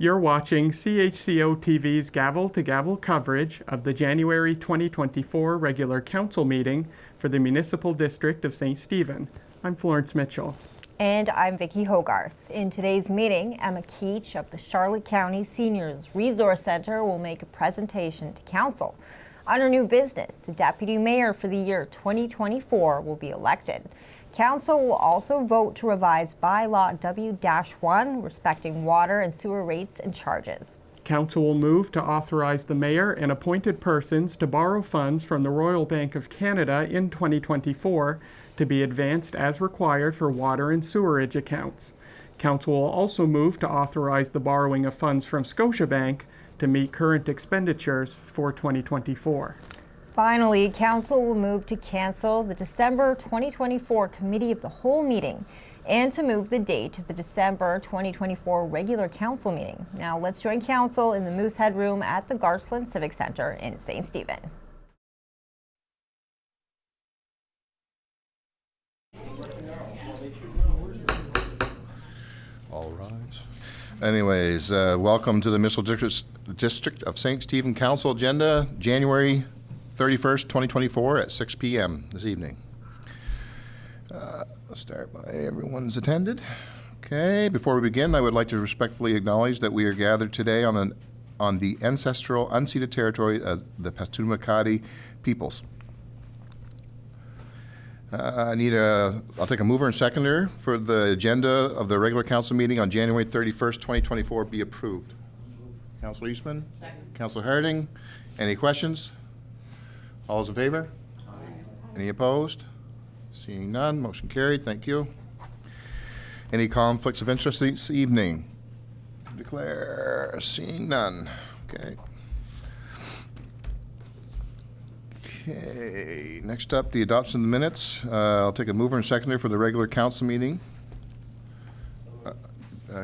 You're watching CHCO-TV's gavel-to-gavel coverage of the January 2024 regular council meeting for the Municipal District of St. Stephen. I'm Florence Mitchell. And I'm Vicki Hogarth. In today's meeting, Emma Keach of the Charlotte County Seniors Resource Center will make a presentation to council. Under new business, the deputy mayor for the year 2024 will be elected. Council will also vote to revise Bylaw W-1 respecting water and sewer rates and charges. Council will move to authorize the mayor and appointed persons to borrow funds from the Royal Bank of Canada in 2024 to be advanced as required for water and sewerage accounts. Council will also move to authorize the borrowing of funds from Scotiabank to meet current expenditures for 2024. Finally, Council will move to cancel the December 2024 Committee of the Whole meeting and to move the date to the December 2024 regular Council meeting. Now let's join Council in the Moosehead Room at the Garceland Civic Center in St. Stephen. All rise. Anyways, welcome to the Municipal District of St. Stephen Council agenda, January 31st, 2024 at 6 p.m. this evening. Let's start by everyone's attended. Okay, before we begin, I would like to respectfully acknowledge that we are gathered today on the ancestral unceded territory of the Passamaquoddy peoples. I'll take a mover and seconder for the agenda of the regular council meeting on January 31st, 2024 be approved. Councilor Eastman? Second. Councilor Harding? Any questions? All those in favor? Aye. Any opposed? Seeing none, motion carried. Thank you. Any conflicts of interest this evening? Declare. Seeing none. Okay. Okay. Next up, the adoption of the minutes. I'll take a mover and seconder for the regular council meeting.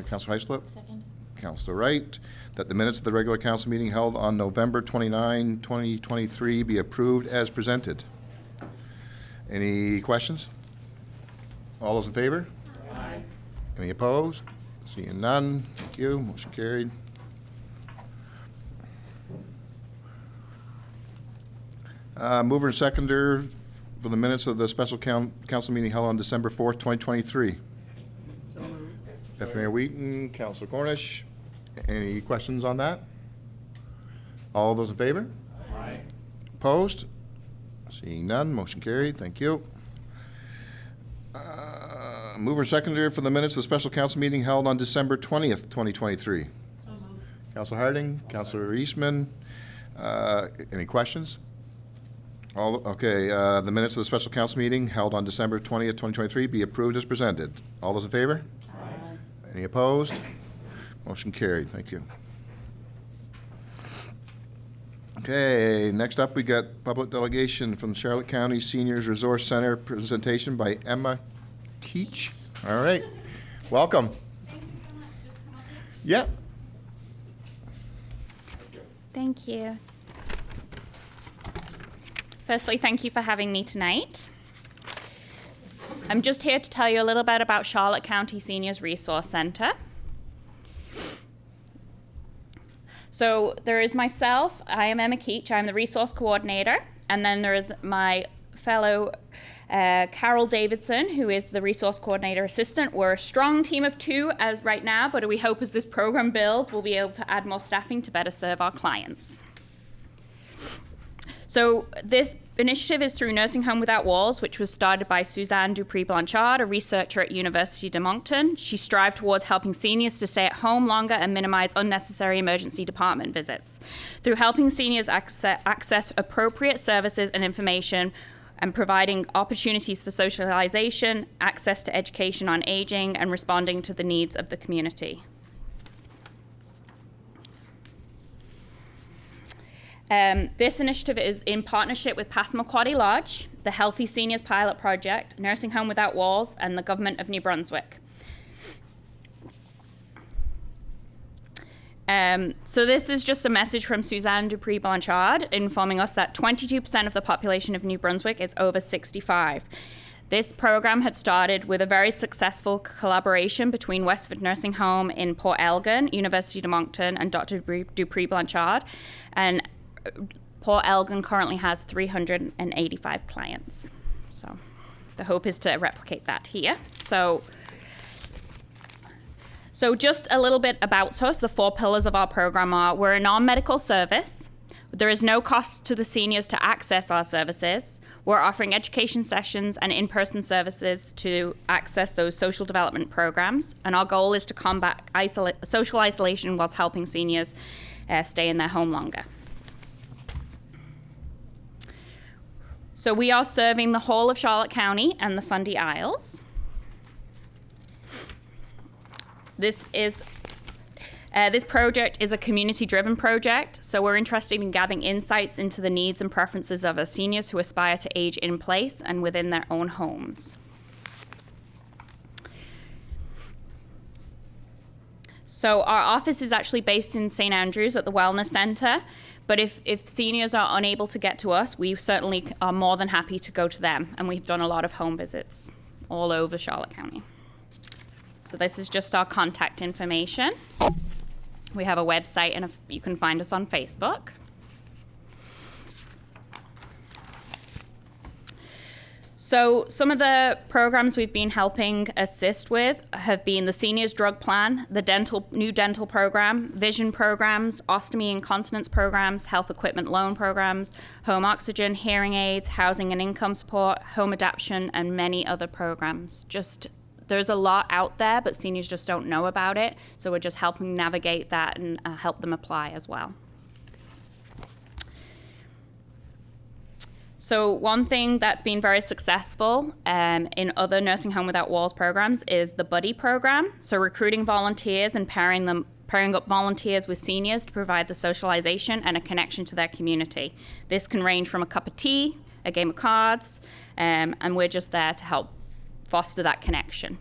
Councilor Heislip? Second. Councilor Wright. That the minutes of the regular council meeting held on November 29, 2023 be approved as presented. Any questions? All those in favor? Aye. Any opposed? Seeing none, thank you. Motion carried. Mover and seconder for the minutes of the special council meeting held on December 4th, 2023. So moved. Deputy Mayor Wheaton, Councilor Cornish. Any questions on that? All those in favor? Aye. Opposed? Seeing none, motion carried. Thank you. Mover and seconder for the minutes of the special council meeting held on December 20th, 2023. So moved. Councilor Harding, Councilor Eastman. Any questions? Okay. The minutes of the special council meeting held on December 20th, 2023 be approved as presented. All those in favor? Aye. Any opposed? Motion carried. Thank you. Okay, next up we got public delegation from the Charlotte County Seniors Resource Center presentation by Emma Keach. All right, welcome. Thank you so much. Just come up here. Yeah. Thank you. Firstly, thank you for having me tonight. I'm just here to tell you a little bit about Charlotte County Seniors Resource Center. So there is myself, I am Emma Keach, I'm the resource coordinator, and then there is my fellow Carol Davidson, who is the resource coordinator assistant. We're a strong team of two as right now, but we hope as this program builds, we'll be able to add more staffing to better serve our clients. So this initiative is through Nursing Home Without Walls, which was started by Suzanne Dupree-Blanchard, a researcher at University de Moncton. She strived towards helping seniors to stay at home longer and minimize unnecessary emergency department visits. Through helping seniors access appropriate services and information and providing opportunities for socialization, access to education on aging, and responding to the needs of the community. This initiative is in partnership with Passamaquoddy Lodge, the Healthy Seniors Pilot Project, Nursing Home Without Walls, and the Government of New Brunswick. So this is just a message from Suzanne Dupree-Blanchard informing us that 22% of the population of New Brunswick is over 65. This program had started with a very successful collaboration between Westford Nursing Home in Port Elgin, University de Moncton, and Dr. Dupree Blanchard. And Port Elgin currently has 385 clients. So the hope is to replicate that here. So just a little bit about us. The 4 pillars of our program are: we're a non-medical service. There is no cost to the seniors to access our services. We're offering education sessions and in-person services to access those social development programs. And our goal is to combat social isolation whilst helping seniors stay in their home longer. So we are serving the whole of Charlotte County and the Fundy Isles. This project is a community-driven project, so we're interested in gathering insights into the needs and preferences of our seniors who aspire to age in place and within their own homes. So our office is actually based in St. Andrews at the Wellness Center, but if seniors are unable to get to us, we certainly are more than happy to go to them, and we've done a lot of home visits all over Charlotte County. So this is just our contact information. We have a website, and you can find us on Facebook. So some of the programs we've been helping assist with have been the Seniors Drug Plan, the new dental program, vision programs, ostomy and continence programs, health equipment loan programs, home oxygen, hearing aids, housing and income support, home adoption, and many other programs. There's a lot out there, but seniors just don't know about it. So we're just helping navigate that and help them apply as well. So one thing that's been very successful in other Nursing Home Without Walls programs is the Buddy program. So recruiting volunteers and pairing up volunteers with seniors to provide the socialization and a connection to their community. This can range from a cup of tea, a game of cards, and we're just there to help foster that connection.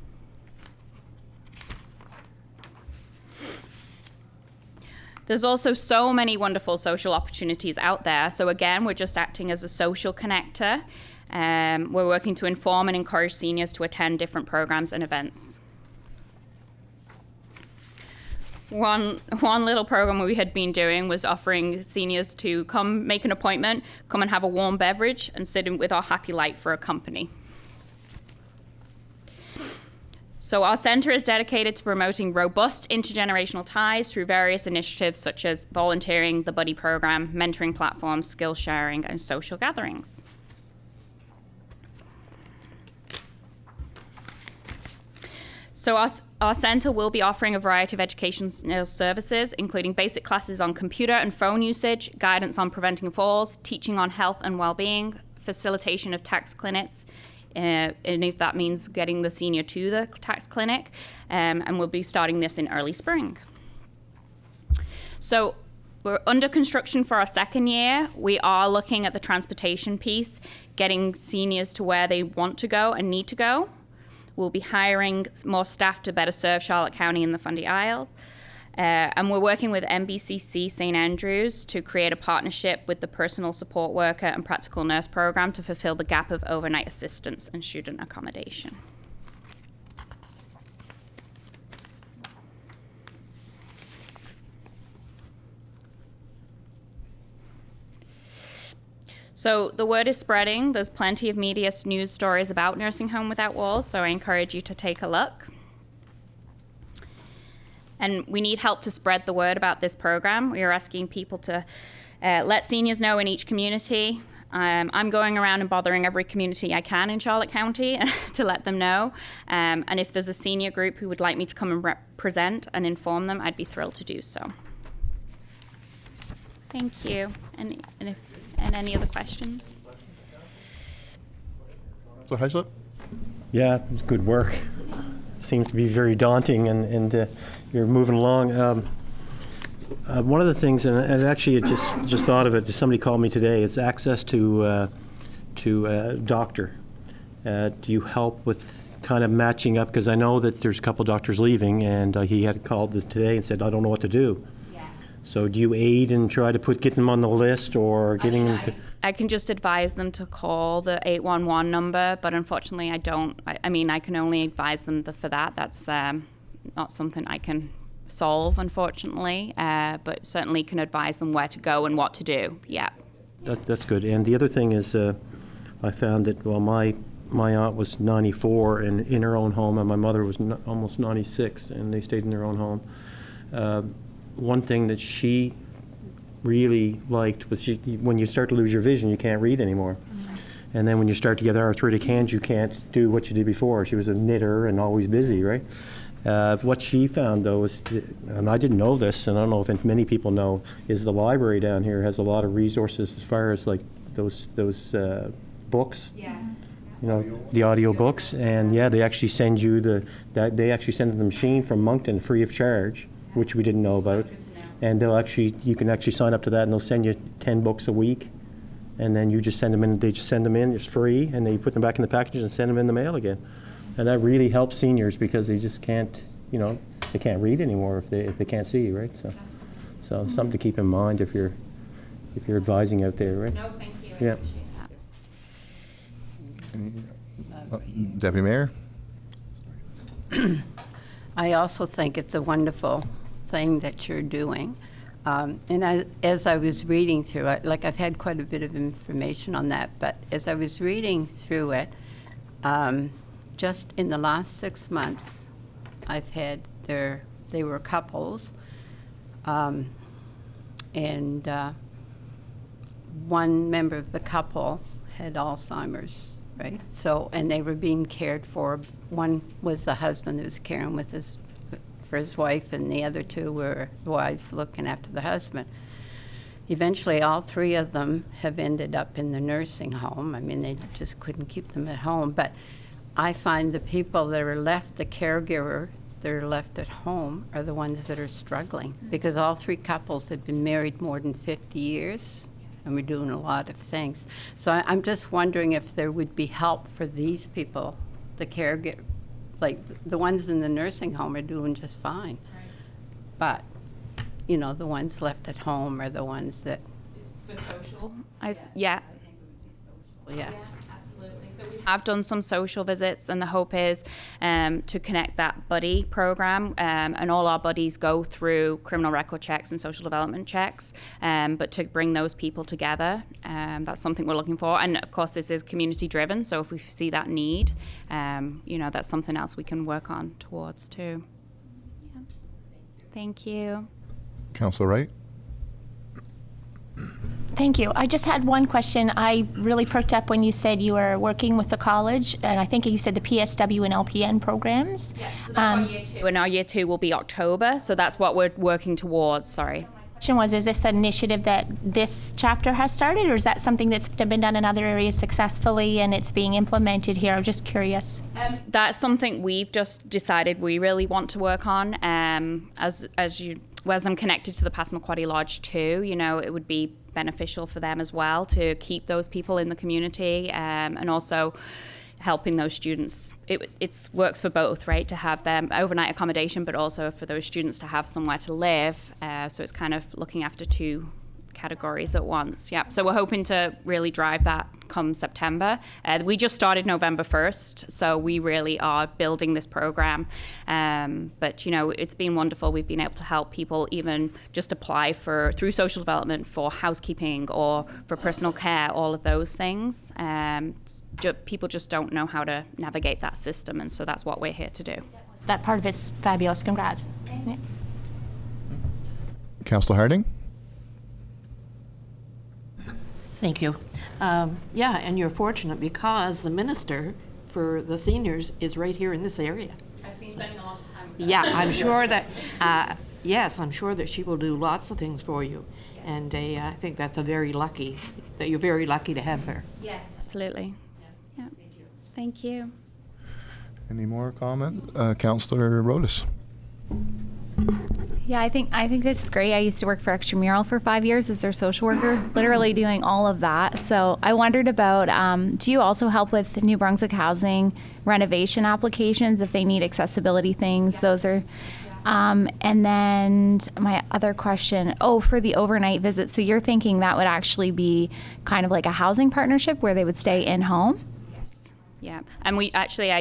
There's also so many wonderful social opportunities out there. So again, we're just acting as a social connector. We're working to inform and encourage seniors to attend different programs and events. One little program we had been doing was offering seniors to come make an appointment, come and have a warm beverage, and sit in with our happy light for a company. So our center is dedicated to promoting robust intergenerational ties through various initiatives such as volunteering, the Buddy program, mentoring platforms, skill sharing, and social gatherings. So our center will be offering a variety of educational services, including basic classes on computer and phone usage, guidance on preventing falls, teaching on health and well-being, facilitation of tax clinics, and if that means getting the senior to the tax clinic, and we'll be starting this in early spring. So we're under construction for our second year. We are looking at the transportation piece, getting seniors to where they want to go and need to go. We'll be hiring more staff to better serve Charlotte County and the Fundy Isles. And we're working with MBCC St. Andrews to create a partnership with the Personal Support Worker and Practical Nurse program to fulfill the gap of overnight assistance and student accommodation. So the word is spreading. There's plenty of media news stories about Nursing Home Without Walls, so I encourage you to take a look. And we need help to spread the word about this program. We are asking people to let seniors know in each community. I'm going around and bothering every community I can in Charlotte County to let them know. And if there's a senior group who would like me to come and represent and inform them, I'd be thrilled to do so. Thank you. And any other questions? So, Heislip? Yeah, it's good work. Seems to be very daunting, and you're moving along. One of the things, and actually, I just thought of it. Somebody called me today. It's access to a doctor. Do you help with kind of matching up? Because I know that there's a couple doctors leaving, and he had called today and said, "I don't know what to do." Yeah. So, do you aid and try to get them on the list, or getting them to? I can just advise them to call the 811 number, but unfortunately I don't. I mean, I can only advise them for that. That's not something I can solve, unfortunately, but certainly can advise them where to go and what to do. Yeah. That's good. And the other thing is, I found that, well, my aunt was 94 and in her own home, and my mother was almost 96, and they stayed in their own home. One thing that she really liked was when you start to lose your vision, you can't read anymore. And then when you start to get arthritic hands, you can't do what you did before. She was a knitter and always busy, right? What she found, though, is, and I didn't know this, and I don't know if many people know, is the library down here has a lot of resources as far as like those books. Yes. You know, the audio books, and yeah, they actually send you they actually send the machine from Moncton free of charge, which we didn't know about. And you can actually sign up to that, and they'll send you 10 books a week, and then you just send them in. They just send them in. It's free, and then you put them back in the packages and send them in the mail again. And that really helps seniors because they just can't, they can't read anymore if they can't see, right? So something to keep in mind if you're advising out there, right? No, thank you. Yeah. Deputy Mayor? I also think it's a wonderful thing that you're doing. And as I was reading through it, like I've had quite a bit of information on that, but as I was reading through it, just in the last 6 months, I've had they were couples, and one member of the couple had Alzheimer's, right? So, and they were being cared for. One was the husband who was caring for his wife, and the other two were wives looking after the husband. Eventually, all three of them have ended up in the nursing home. I mean, they just couldn't keep them at home. But I find the people that are left, the caregiver that are left at home, are the ones that are struggling, because all three couples have been married more than 50 years, and we're doing a lot of things. So I'm just wondering if there would be help for these people, the caregiver. Like, the ones in the nursing home are doing just fine. Right. But, the ones left at home are the ones that... It's for social? Yeah. Yes. Absolutely. So we have done some social visits, and the hope is to connect that buddy program, and all our buddies go through criminal record checks and social development checks, but to bring those people together, that's something we're looking for. And of course, this is community driven, so if we see that need, that's something else we can work on towards too. Yeah. Thank you. Councilor Wright? Thank you. I just had one question. I really perked up when you said you were working with the college, and I think you said the PSW and LPN programs. Yeah, so that's our year two. And our year two will be October, so that's what we're working towards. Sorry. Question was, is this an initiative that this chapter has started, or is that something that's been done in other areas successfully and it's being implemented here? I'm just curious. That's something we've just decided we really want to work on. As I'm connected to the Passamaquoddy Lodge too, it would be beneficial for them as well to keep those people in the community, and also helping those students. It works for both, right? To have them overnight accommodation, but also for those students to have somewhere to live. So it's kind of looking after two categories at once. Yeah. So we're hoping to really drive that come September. We just started November 1st, so we really are building this program. But it's been wonderful. We've been able to help people even just apply through social development for housekeeping or for personal care, all of those things. People just don't know how to navigate that system, and so that's what we're here to do. That part of it's fabulous. Congrats. Yeah. Councilor Harding? Thank you. Yeah, and you're fortunate because the minister for the seniors is right here in this area. I've been spending a lot of time with them. Yeah, I'm sure that, yes, I'm sure that she will do lots of things for you. And I think that's you're very lucky to have her. Yes, absolutely. Yeah. Thank you. Any more comment? Councilor Rodas? Yeah, I think this is great. I used to work for Extramural for 5 years as their social worker, literally doing all of that. So I wondered about, do you also help with New Brunswick housing renovation applications if they need accessibility things? Those are, And then my other question, for the overnight visit. So you're thinking that would actually be kind of like a housing partnership where they would stay in home? Yeah, and we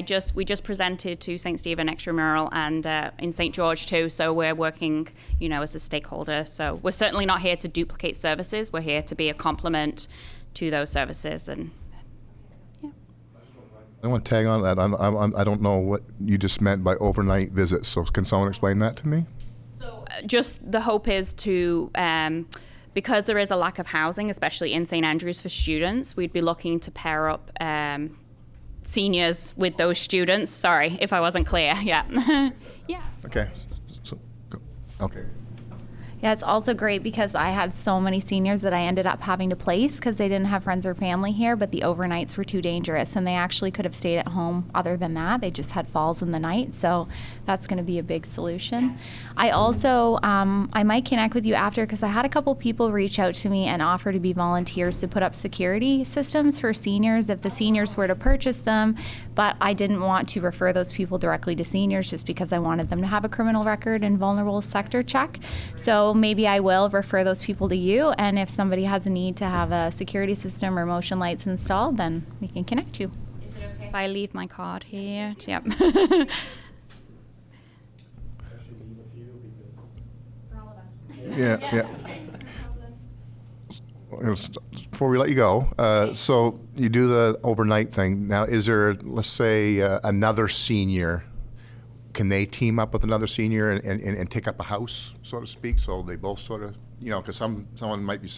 just presented to St. Stephen Extramural and in St. George too. So we're working, as a stakeholder. So we're certainly not here to duplicate services. We're here to be a complement to those services. And I want to tag on that. I don't know what you just meant by overnight visits. So can someone explain that to me? so just the hope is to. Because there is a lack of housing, especially in St. Andrews for students, we'd be looking to pair up seniors with those students. Sorry if I wasn't clear. Yeah. Yeah. Okay. Okay. Yeah, it's also great because I had so many seniors that I ended up having to place because they didn't have friends or family here, but the overnights were too dangerous and they actually could have stayed at home other than that. They just had falls in the night, so that's going to be a big solution. I also, I might connect with you after because I had a couple people reach out to me and offer to be volunteers to put up security systems for seniors if the seniors were to purchase them, but I didn't want to refer those people directly to seniors just because I wanted them to have a criminal record and vulnerable sector check. So maybe I will refer those people to you, and if somebody has a need to have a security system or motion lights installed, then we can connect you. Is it okay if I leave my card here? Yep. Yeah. Before we let you go, so you do the overnight thing. Now, is there, let's say, another senior? Can they team up with another senior and take up a house, so to speak? So they both sort of, because someone might be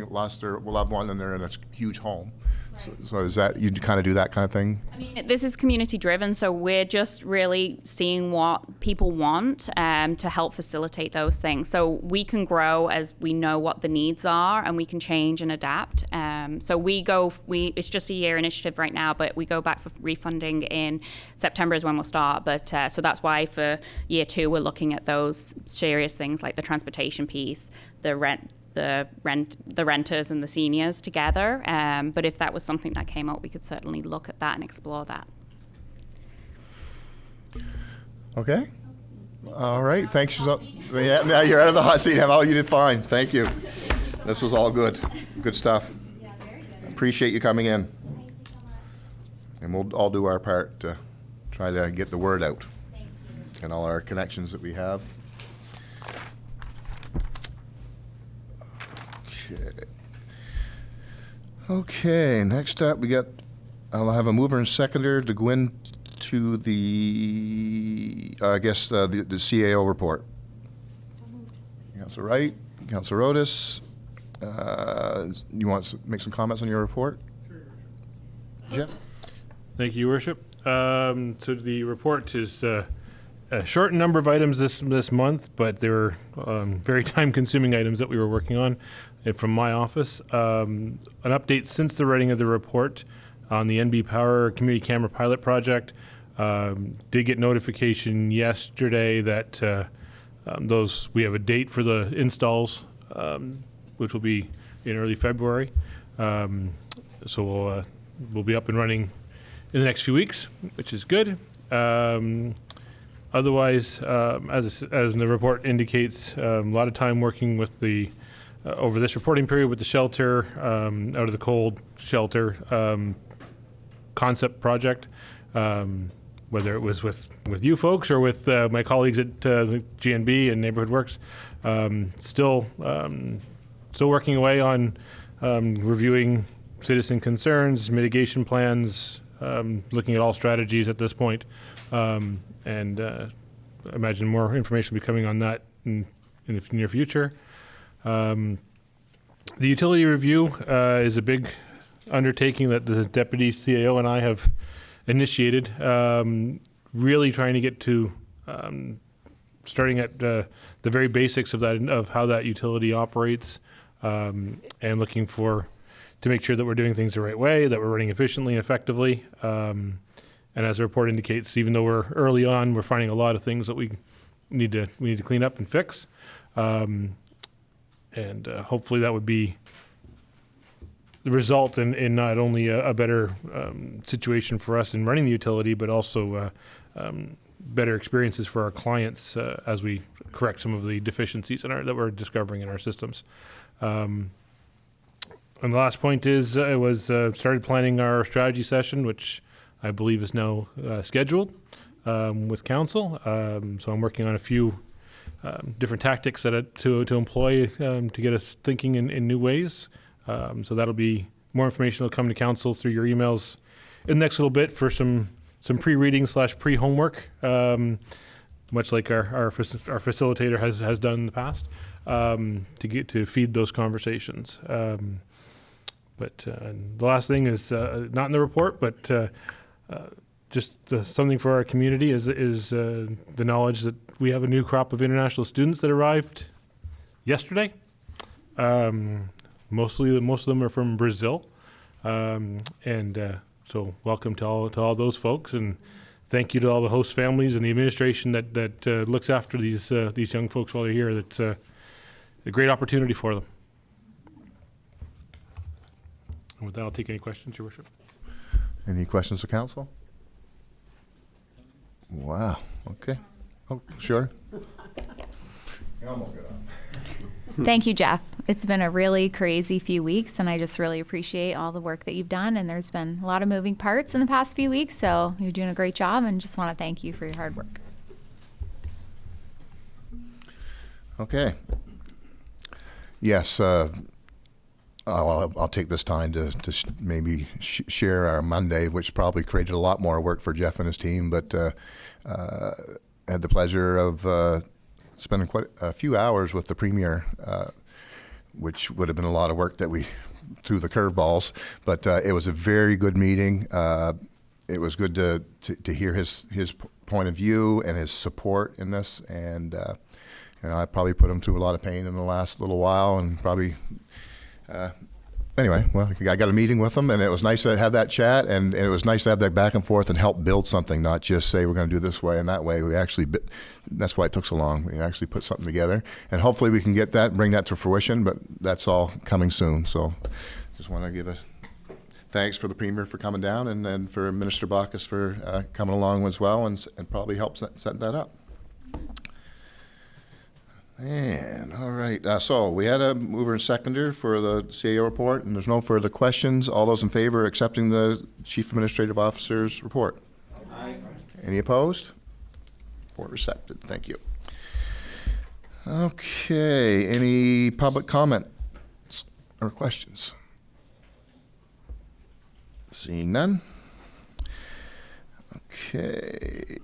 lost their loved one and they're in a huge home. Right. So is that, you kind of do that kind of thing? I mean, this is community driven, so we're just really seeing what people want to help facilitate those things. So we can grow as we know what the needs are, and we can change and adapt. So it's just a year initiative right now, but we go back for refunding in September is when we'll start. But so that's why for year 2 we're looking at those serious things like the transportation piece, the renters and the seniors together. But if that was something that came up, we could certainly look at that and explore that. Okay. All right. Thanks. Yeah, now you're out of the hot seat. You did fine. Thank you. This was all good. Good stuff. Appreciate you coming in. And we'll all do our part to try to get the word out and all our connections that we have. Okay, next up I'll have a mover and seconder to go into the CAO report. Councilor Wright, Councilor Otis, you want to make some comments on your report? Sure. Jeff? Thank you, Your Worship. So the report is a short number of items this month, but they were very time-consuming items that we were working on from my office. An update since the writing of the report on the NB Power Community Camera Pilot Project. Did get notification yesterday that we have a date for the installs, which will be in early February. So we'll be up and running in the next few weeks, which is good. Otherwise, as the report indicates, a lot of time working with the over this reporting period with the shelter, out of the cold shelter concept project, whether it was with you folks or with my colleagues at the GNB and Neighborhood Works. Still working away on reviewing citizen concerns, mitigation plans, looking at all strategies at this point. And I imagine more information will be coming on that in the near future. The utility review is a big undertaking that the Deputy CAO and I have initiated, really trying to get to starting at the very basics of how that utility operates, and looking to make sure that we're doing things the right way, that we're running efficiently and effectively. And as the report indicates, even though we're early on, we're finding a lot of things that we need to clean up and fix. And hopefully that would be the result in not only a better situation for us in running the utility, but also better experiences for our clients as we correct some of the deficiencies that we're discovering in our systems. And the last point is I was started planning our strategy session, which I believe is now scheduled with council. So I'm working on a few different tactics to employ to get us thinking in new ways. So that'll be more information will come to council through your emails in the next little bit for some pre-reading / pre-homework, much like our facilitator has done in the past, to feed those conversations. But the last thing is not in the report, but just something for our community is the knowledge that we have a new crop of international students that arrived yesterday. Most of them are from Brazil, so welcome to all those folks, and thank you to all the host families and the administration that looks after these young folks while they're here. That's a great opportunity for them. And with that, I'll take any questions, Your Worship. Any questions of council? Wow. Okay. Oh, sure. Thank you, Jeff. It's been a really crazy few weeks, and I just really appreciate all the work that you've done. And there's been a lot of moving parts in the past few weeks, so you're doing a great job, and just want to thank you for your hard work. Okay. Yes, I'll take this time to maybe share our Monday, which probably created a lot more work for Jeff and his team, but had the pleasure of spending quite a few hours with the Premier, which would have been a lot of work that we threw the curveballs, but it was a very good meeting. It was good to hear his point of view and his support in this, and I probably put him through a lot of pain in the last little while, and probably anyway, well, I got a meeting with him, and it was nice to have that chat, and it was nice to have that back and forth and help build something, not just say we're going to do this way and that way. We actually, that's why it took so long. We actually put something together, and hopefully we can get that and bring that to fruition, but that's all coming soon. So just want to give a thanks for the Premier for coming down, and for Minister Bacchus for coming along as well, and probably help set that up. And all right, so we had a mover and seconder for the CAO report, and there's no further questions. All those in favor of accepting the Chief Administrative Officer's report? Aye. Any opposed? Report accepted. Thank you. Okay, any public comments or questions? Seeing none. Okay.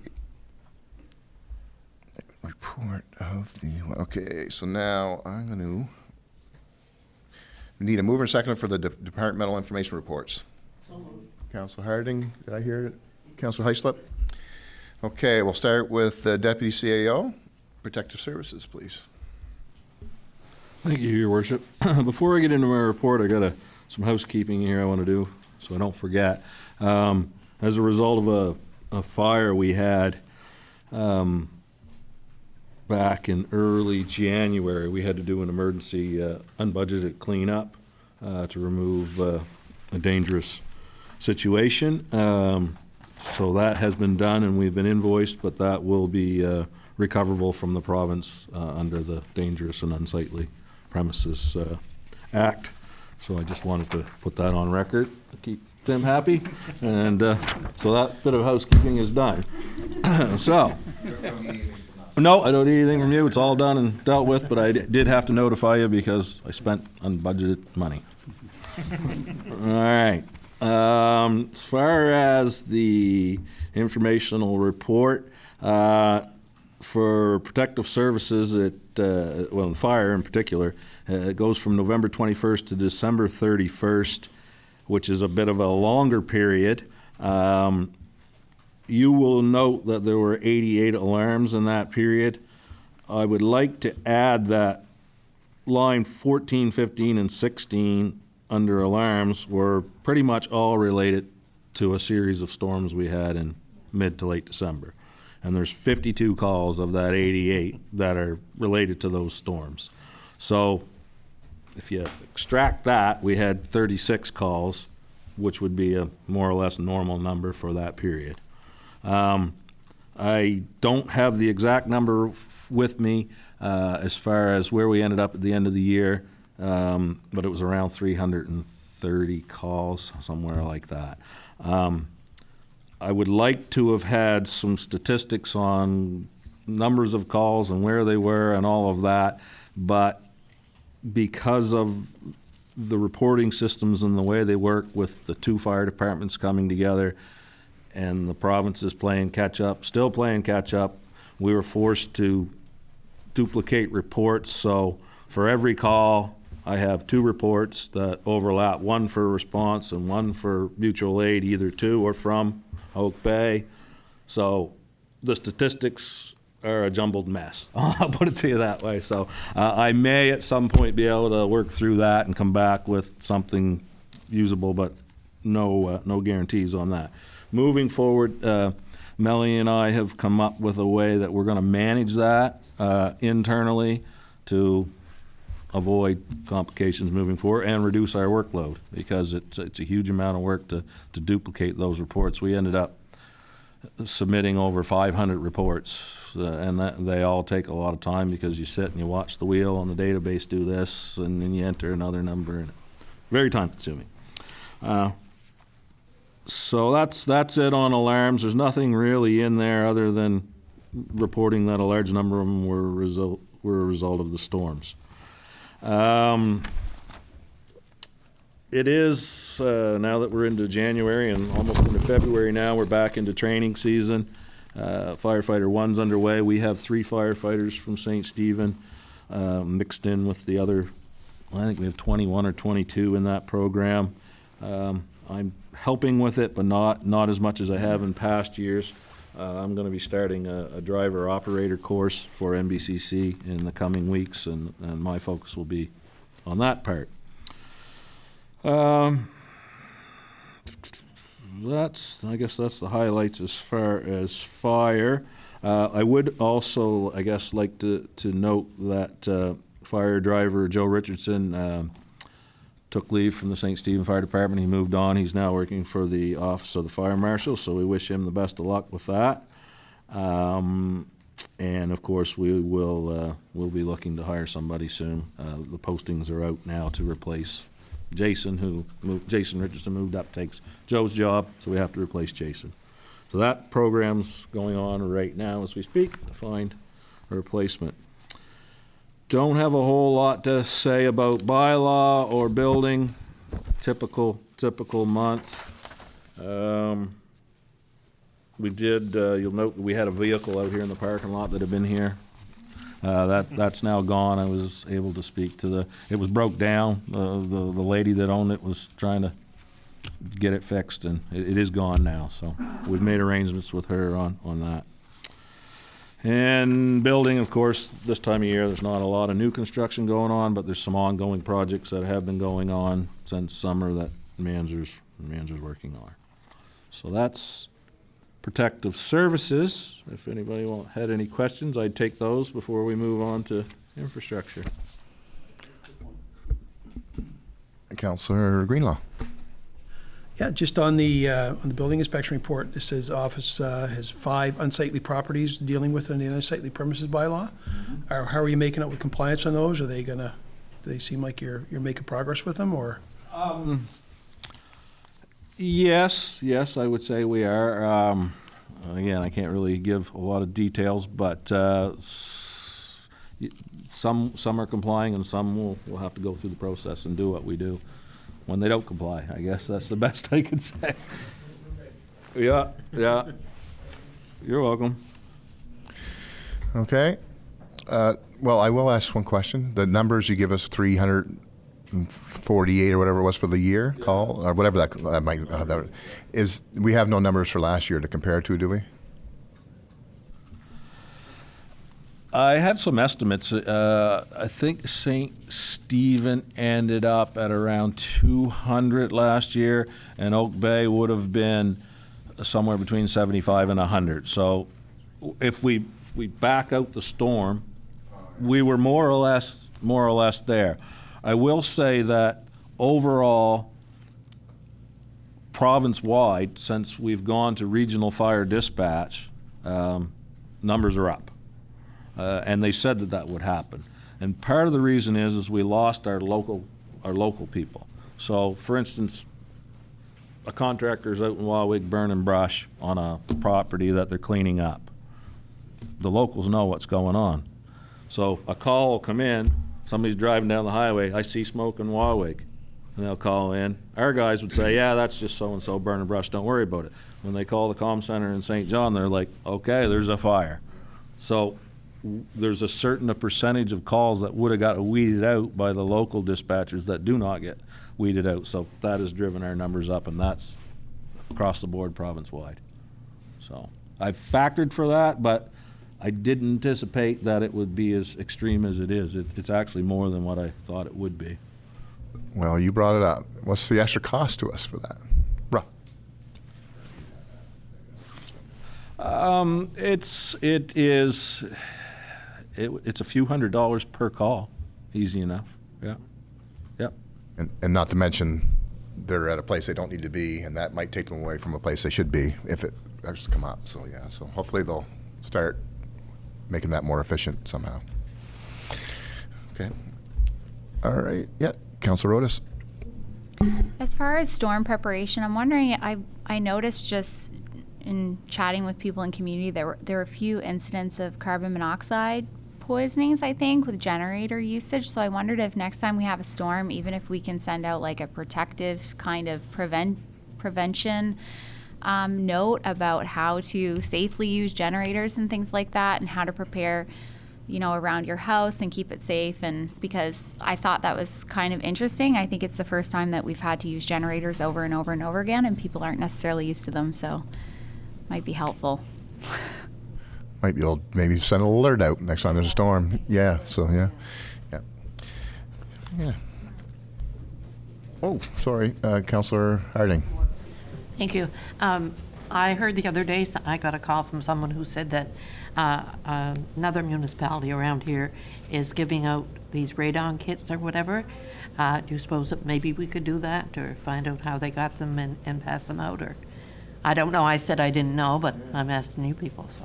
Report of the, okay, so now I'm going to need a mover and seconder for the departmental information reports. Councilor Harding, did I hear it? Councilor Heislip? Okay, we'll start with Deputy CAO, Protective Services, please. Thank you, Your Worship. Before I get into my report, I got some housekeeping here I want to do so I don't forget. As a result of a fire we had back in early January, we had to do an emergency unbudgeted cleanup to remove a dangerous situation. So that has been done, and we've been invoiced, but that will be recoverable from the province under the Dangerous and Unsightly Premises Act. So I just wanted to put that on record to keep them happy, and so that bit of housekeeping is done. So. No, I don't need anything from you. It's all done and dealt with, but I did have to notify you because I spent unbudgeted money. All right. As far as the informational report, for protective services, well, fire in particular, it goes from November 21st to December 31st, which is a bit of a longer period. You will note that there were 88 alarms in that period. I would like to add that line 14, 15, and 16 under alarms were pretty much all related to a series of storms we had in mid to late December. And there's 52 calls of that 88 that are related to those storms. So if you extract that, we had 36 calls, which would be a more or less normal number for that period. I don't have the exact number with me as far as where we ended up at the end of the year, but it was around 330 calls, somewhere like that. I would like to have had some statistics on numbers of calls and where they were and all of that, but because of the reporting systems and the way they work with the two fire departments coming together and the provinces playing catch-up, still playing catch-up, we were forced to duplicate reports. So for every call, I have two reports that overlap, one for response and one for mutual aid, either to or from Oak Bay. So the statistics are a jumbled mess. I'll put it to you that way. So I may at some point be able to work through that and come back with something usable, but no guarantees on that. Moving forward, Melanie and I have come up with a way that we're going to manage that internally to avoid complications moving forward and reduce our workload, because it's a huge amount of work to duplicate those reports. We ended up submitting over 500 reports, and they all take a lot of time because you sit and you watch the wheel on the database do this, and then you enter another number, and very time consuming. So that's it on alarms. There's nothing really in there other than reporting that a large number of them were a result of the storms. It is, now that we're into January and almost into February now, we're back into training season. Firefighter 1's underway. We have 3 firefighters from St. Stephen mixed in with the other, I think we have 21 or 22 in that program. I'm helping with it, but not as much as I have in past years. I'm going to be starting a driver-operator course for NBCC in the coming weeks, and my focus will be on that part. I guess that's the highlights as far as fire. I would also, I guess, like to note that fire driver Joe Richardson took leave from the St. Stephen Fire Department. He moved on. He's now working for the Office of the Fire Marshal, so we wish him the best of luck with that. And of course, we'll be looking to hire somebody soon. The postings are out now to replace Jason, Jason Richardson moved up, takes Joe's job, so we have to replace Jason. So that program's going on right now as we speak to find a replacement. Don't have a whole lot to say about bylaw or building. Typical month. We did, you'll note that we had a vehicle out here in the parking lot that had been here. That's now gone. I was able to speak to it was broke down. The lady that owned it was trying to get it fixed, and it is gone now. So we've made arrangements with her on that. And building, of course, this time of year, there's not a lot of new construction going on, but there's some ongoing projects that have been going on since summer that Manzer's working on. So that's protective services. If anybody had any questions, I'd take those before we move on to infrastructure. Councillor Greenlaw. Yeah, just on the building inspection report, it says office has 5 unsightly properties dealing with the unsightly premises bylaw. How are you making out with compliance on those? Do they seem like you're making progress with them, or? Yes, I would say we are. Again, I can't really give a lot of details, but some are complying, and some will have to go through the process and do what we do when they don't comply. I guess that's the best I could say. Yeah. You're welcome. Okay. Well, I will ask one question. The numbers you give us, 348 or whatever it was for the year call, or whatever that might that is, we have no numbers for last year to compare to, do we? I have some estimates. I think St. Stephen ended up at around 200 last year, and Oak Bay would have been somewhere between 75 and 100. So if we back out the storm, we were more or less there. I will say that overall, province-wide, since we've gone to regional fire dispatch, numbers are up. And they said that that would happen. And part of the reason is we lost our local people. So, for instance, a contractor's out in Warwick burning brush on a property that they're cleaning up. The locals know what's going on. So a call will come in, somebody's driving down the highway, I see smoke in Warwick, and they'll call in. Our guys would say, yeah, that's just so-and-so burning brush, don't worry about it. When they call the comm center in St. John, they're like, okay, there's a fire. So there's a certain percentage of calls that would have got weeded out by the local dispatchers that do not get weeded out. So that has driven our numbers up, and that's across the board province-wide. So I've factored for that, but I didn't anticipate that it would be as extreme as it is. It's actually more than what I thought it would be. Well, you brought it up. What's the extra cost to us for that? Rough. It's a few $100s per call. Easy enough. Yeah. Yep. And not to mention, they're at a place they don't need to be, and that might take them away from a place they should be if it has to come up. So yeah, so hopefully they'll start making that more efficient somehow. Okay. All right. Yeah. Councilor Otis. As far as storm preparation, I'm wondering, I noticed just in chatting with people in community, there were a few incidents of carbon monoxide poisonings, I think, with generator usage. So I wondered if next time we have a storm, even if we can send out like a protective kind of prevention note about how to safely use generators and things like that, and how to prepare, around your house and keep it safe. And because I thought that was kind of interesting. I think it's the first time that we've had to use generators over and over and over again, and people aren't necessarily used to them, so might be helpful. Might be able to maybe send an alert out next time there's a storm. Yeah, so yeah. Oh, sorry, Councilor Harding. Thank you. I heard the other day, I got a call from someone who said that another municipality around here is giving out these radon kits or whatever. Do you suppose that maybe we could do that, or find out how they got them and pass them out? Or I don't know. I said I didn't know, but I'm asking you people. So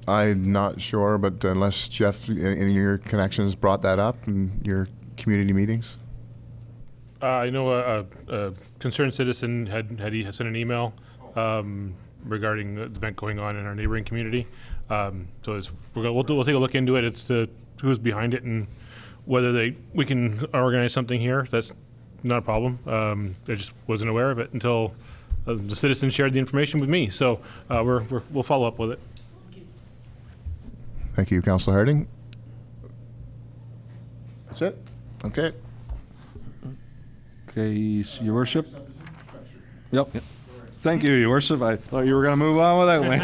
I'm not sure, but unless Jeff, in your connections, brought that up in your community meetings. I know a concerned citizen had sent an email regarding the event going on in our neighboring community. So we'll take a look into it. It's who's behind it and whether we can organize something here. That's not a problem. I just wasn't aware of it until the citizen shared the information with me. So we'll follow up with it. Thank you, Councilor Harding. That's it? Okay. Okay, Your Worship. Yep. Thank you, Your Worship. I thought you were going to move on without me.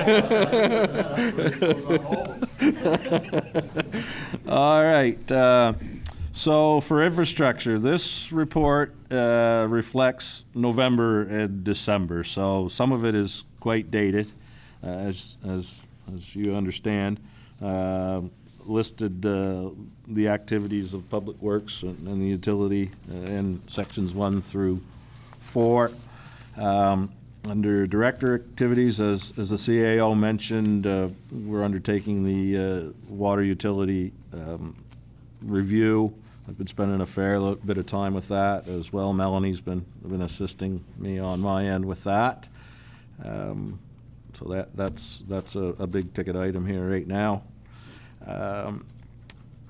All right. So for infrastructure, this report reflects November and December. So some of it is quite dated, as you understand. Listed the activities of Public Works and the utility in sections 1 through 4. Under director activities, as the CAO mentioned, we're undertaking the water utility review. I've been spending a fair bit of time with that as well. Melanie's been assisting me on my end with that. So that's a big ticket item here right now.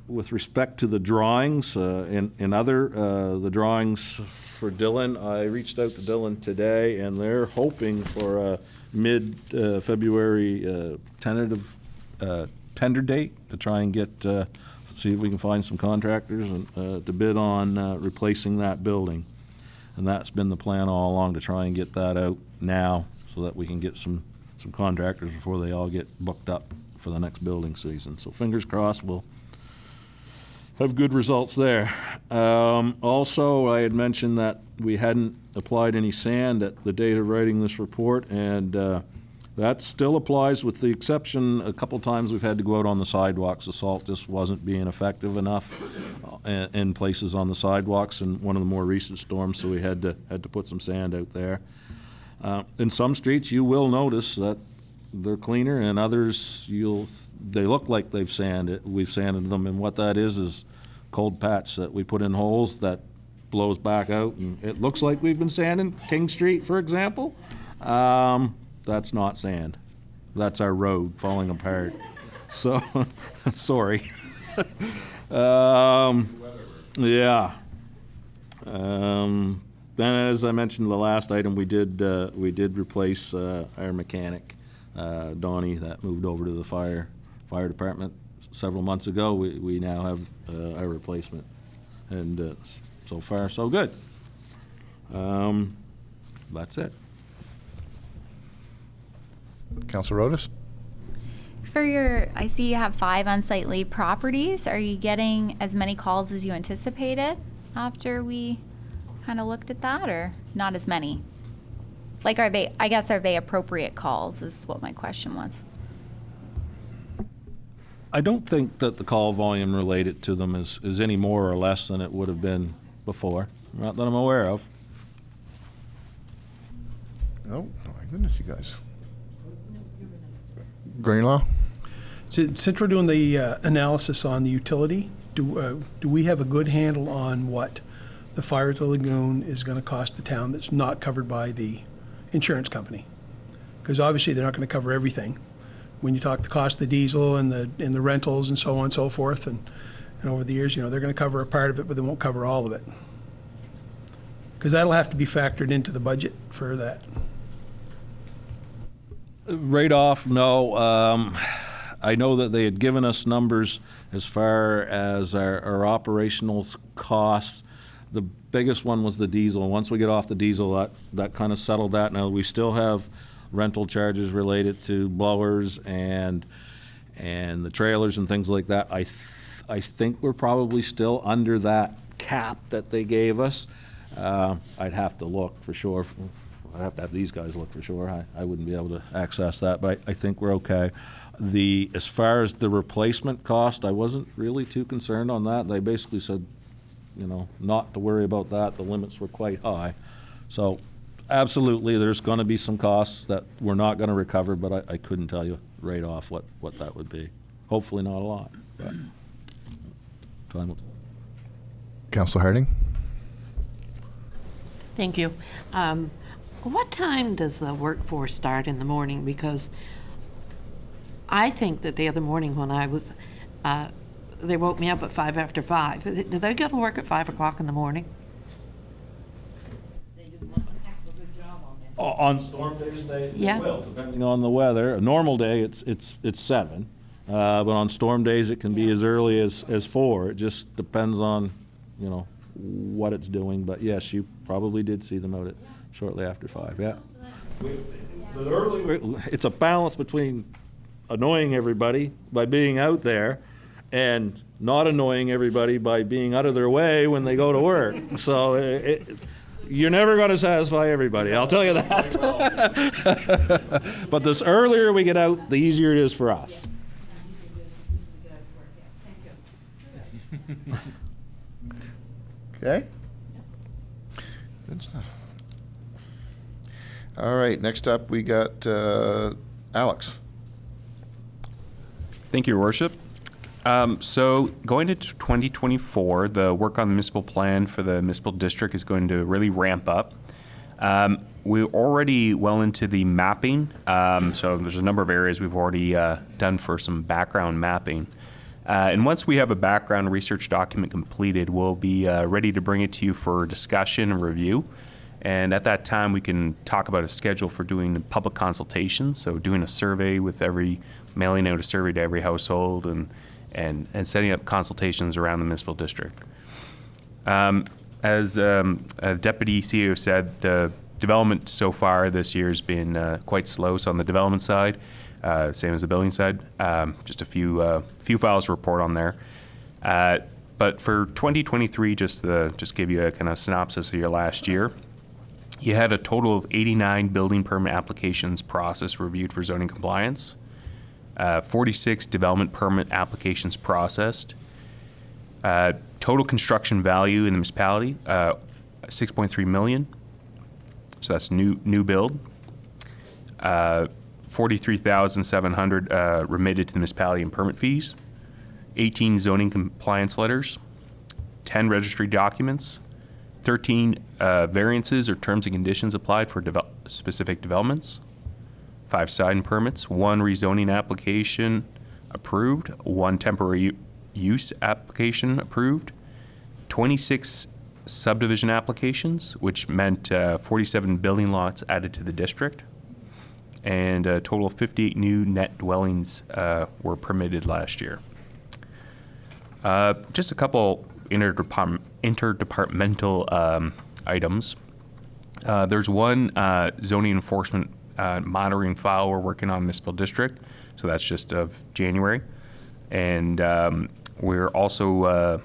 With respect to the drawings, the drawings for Dillon, I reached out to Dillon today, and they're hoping for a mid-February tentative tender date to try and see if we can find some contractors to bid on replacing that building. And that's been the plan all along, to try and get that out now so that we can get some contractors before they all get booked up for the next building season. So fingers crossed we'll have good results there. Also, I had mentioned that we hadn't applied any sand at the date of writing this report, and that still applies, with the exception a couple times we've had to go out on the sidewalks. The salt just wasn't being effective enough in places on the sidewalks in one of the more recent storms, so we had to put some sand out there. In some streets, you will notice that they're cleaner, and others, they look like we've sanded them, and what that is cold patch that we put in holes that blows back out, and it looks like we've been sanding King Street, for example. That's not sand. That's our road falling apart. So, sorry. Yeah. Then, as I mentioned, the last item we did replace our mechanic, Donnie, that moved over to the fire department several months ago. We now have our replacement, and so far so good. That's it. Councilor Rodas? I see you have 5 unsightly properties. Are you getting as many calls as you anticipated after we kind of looked at that, or not as many? Like, are they appropriate calls is what my question was. I don't think that the call volume related to them is any more or less than it would have been before, not that I'm aware of. Oh, my goodness, you guys. Greenlaw? Since we're doing the analysis on the utility, do we have a good handle on what the fire at the lagoon is going to cost the town that's not covered by the insurance company? Because obviously they're not going to cover everything. When you talk the cost of the diesel and the rentals and so on and so forth, and over the years, they're going to cover a part of it, but they won't cover all of it. Because that'll have to be factored into the budget for that. Right off, no. I know that they had given us numbers as far as our operational costs. The biggest one was the diesel. Once we get off the diesel, that kind of settled that. Now, we still have rental charges related to blowers and the trailers and things like that. I think we're probably still under that cap that they gave us. I'd have to look for sure. I'd have to have these guys look for sure. I wouldn't be able to access that, but I think we're okay. As far as the replacement cost, I wasn't really too concerned on that. They basically said, not to worry about that. The limits were quite high. So absolutely, there's going to be some costs that we're not going to recover, but I couldn't tell you right off what that would be. Hopefully not a lot. But time will tell. Councilor Harding? Thank you. What time does the workforce start in the morning? Because I think that the other morning when I was, they woke me up at 5 after 5. Did they go to work at 5 o'clock in the morning? They do a heck of a good job on that. On storm days, they Yeah. will, depending on the weather. A normal day, it's 7. But on storm days, it can be as early as 4. It just depends on, what it's doing. But yes, you probably did see them out at shortly after 5, yeah. It's a balance between annoying everybody by being out there and not annoying everybody by being out of their way when they go to work. So you're never going to satisfy everybody, I'll tell you that. But the earlier we get out, the easier it is for us. Okay. Good stuff. All right, next up we got Alex. Thank you, Your Worship. So going into 2024, the work on the municipal plan for the municipal district is going to really ramp up. We're already well into the mapping, so there's a number of areas we've already done for some background mapping. And once we have a background research document completed, we'll be ready to bring it to you for discussion and review. And at that time, we can talk about a schedule for doing public consultations, so doing a survey mailing out a survey to every household and setting up consultations around the municipal district. As Deputy CEO said, the development so far this year has been quite slow. So on the development side, same as the building side, just a few files to report on there. But for 2023, just give you a kind of synopsis of your last year. You had a total of 89 building permit applications processed, reviewed for zoning compliance. 46 development permit applications processed. Total construction value in the municipality, $6.3 million. so that's new build. 43,700 remitted to the municipality in permit fees. 18 zoning compliance letters. 10 registry documents. 13 variances or terms and conditions applied for specific developments. 5 sign permits. 1 rezoning application approved. 1 temporary use application approved. 26 subdivision applications, which meant 47 building lots added to the district. And a total of 58 new net dwellings were permitted last year. Just a couple interdepartmental items. There's one zoning enforcement monitoring file we're working on municipal district, so that's just of January. And we also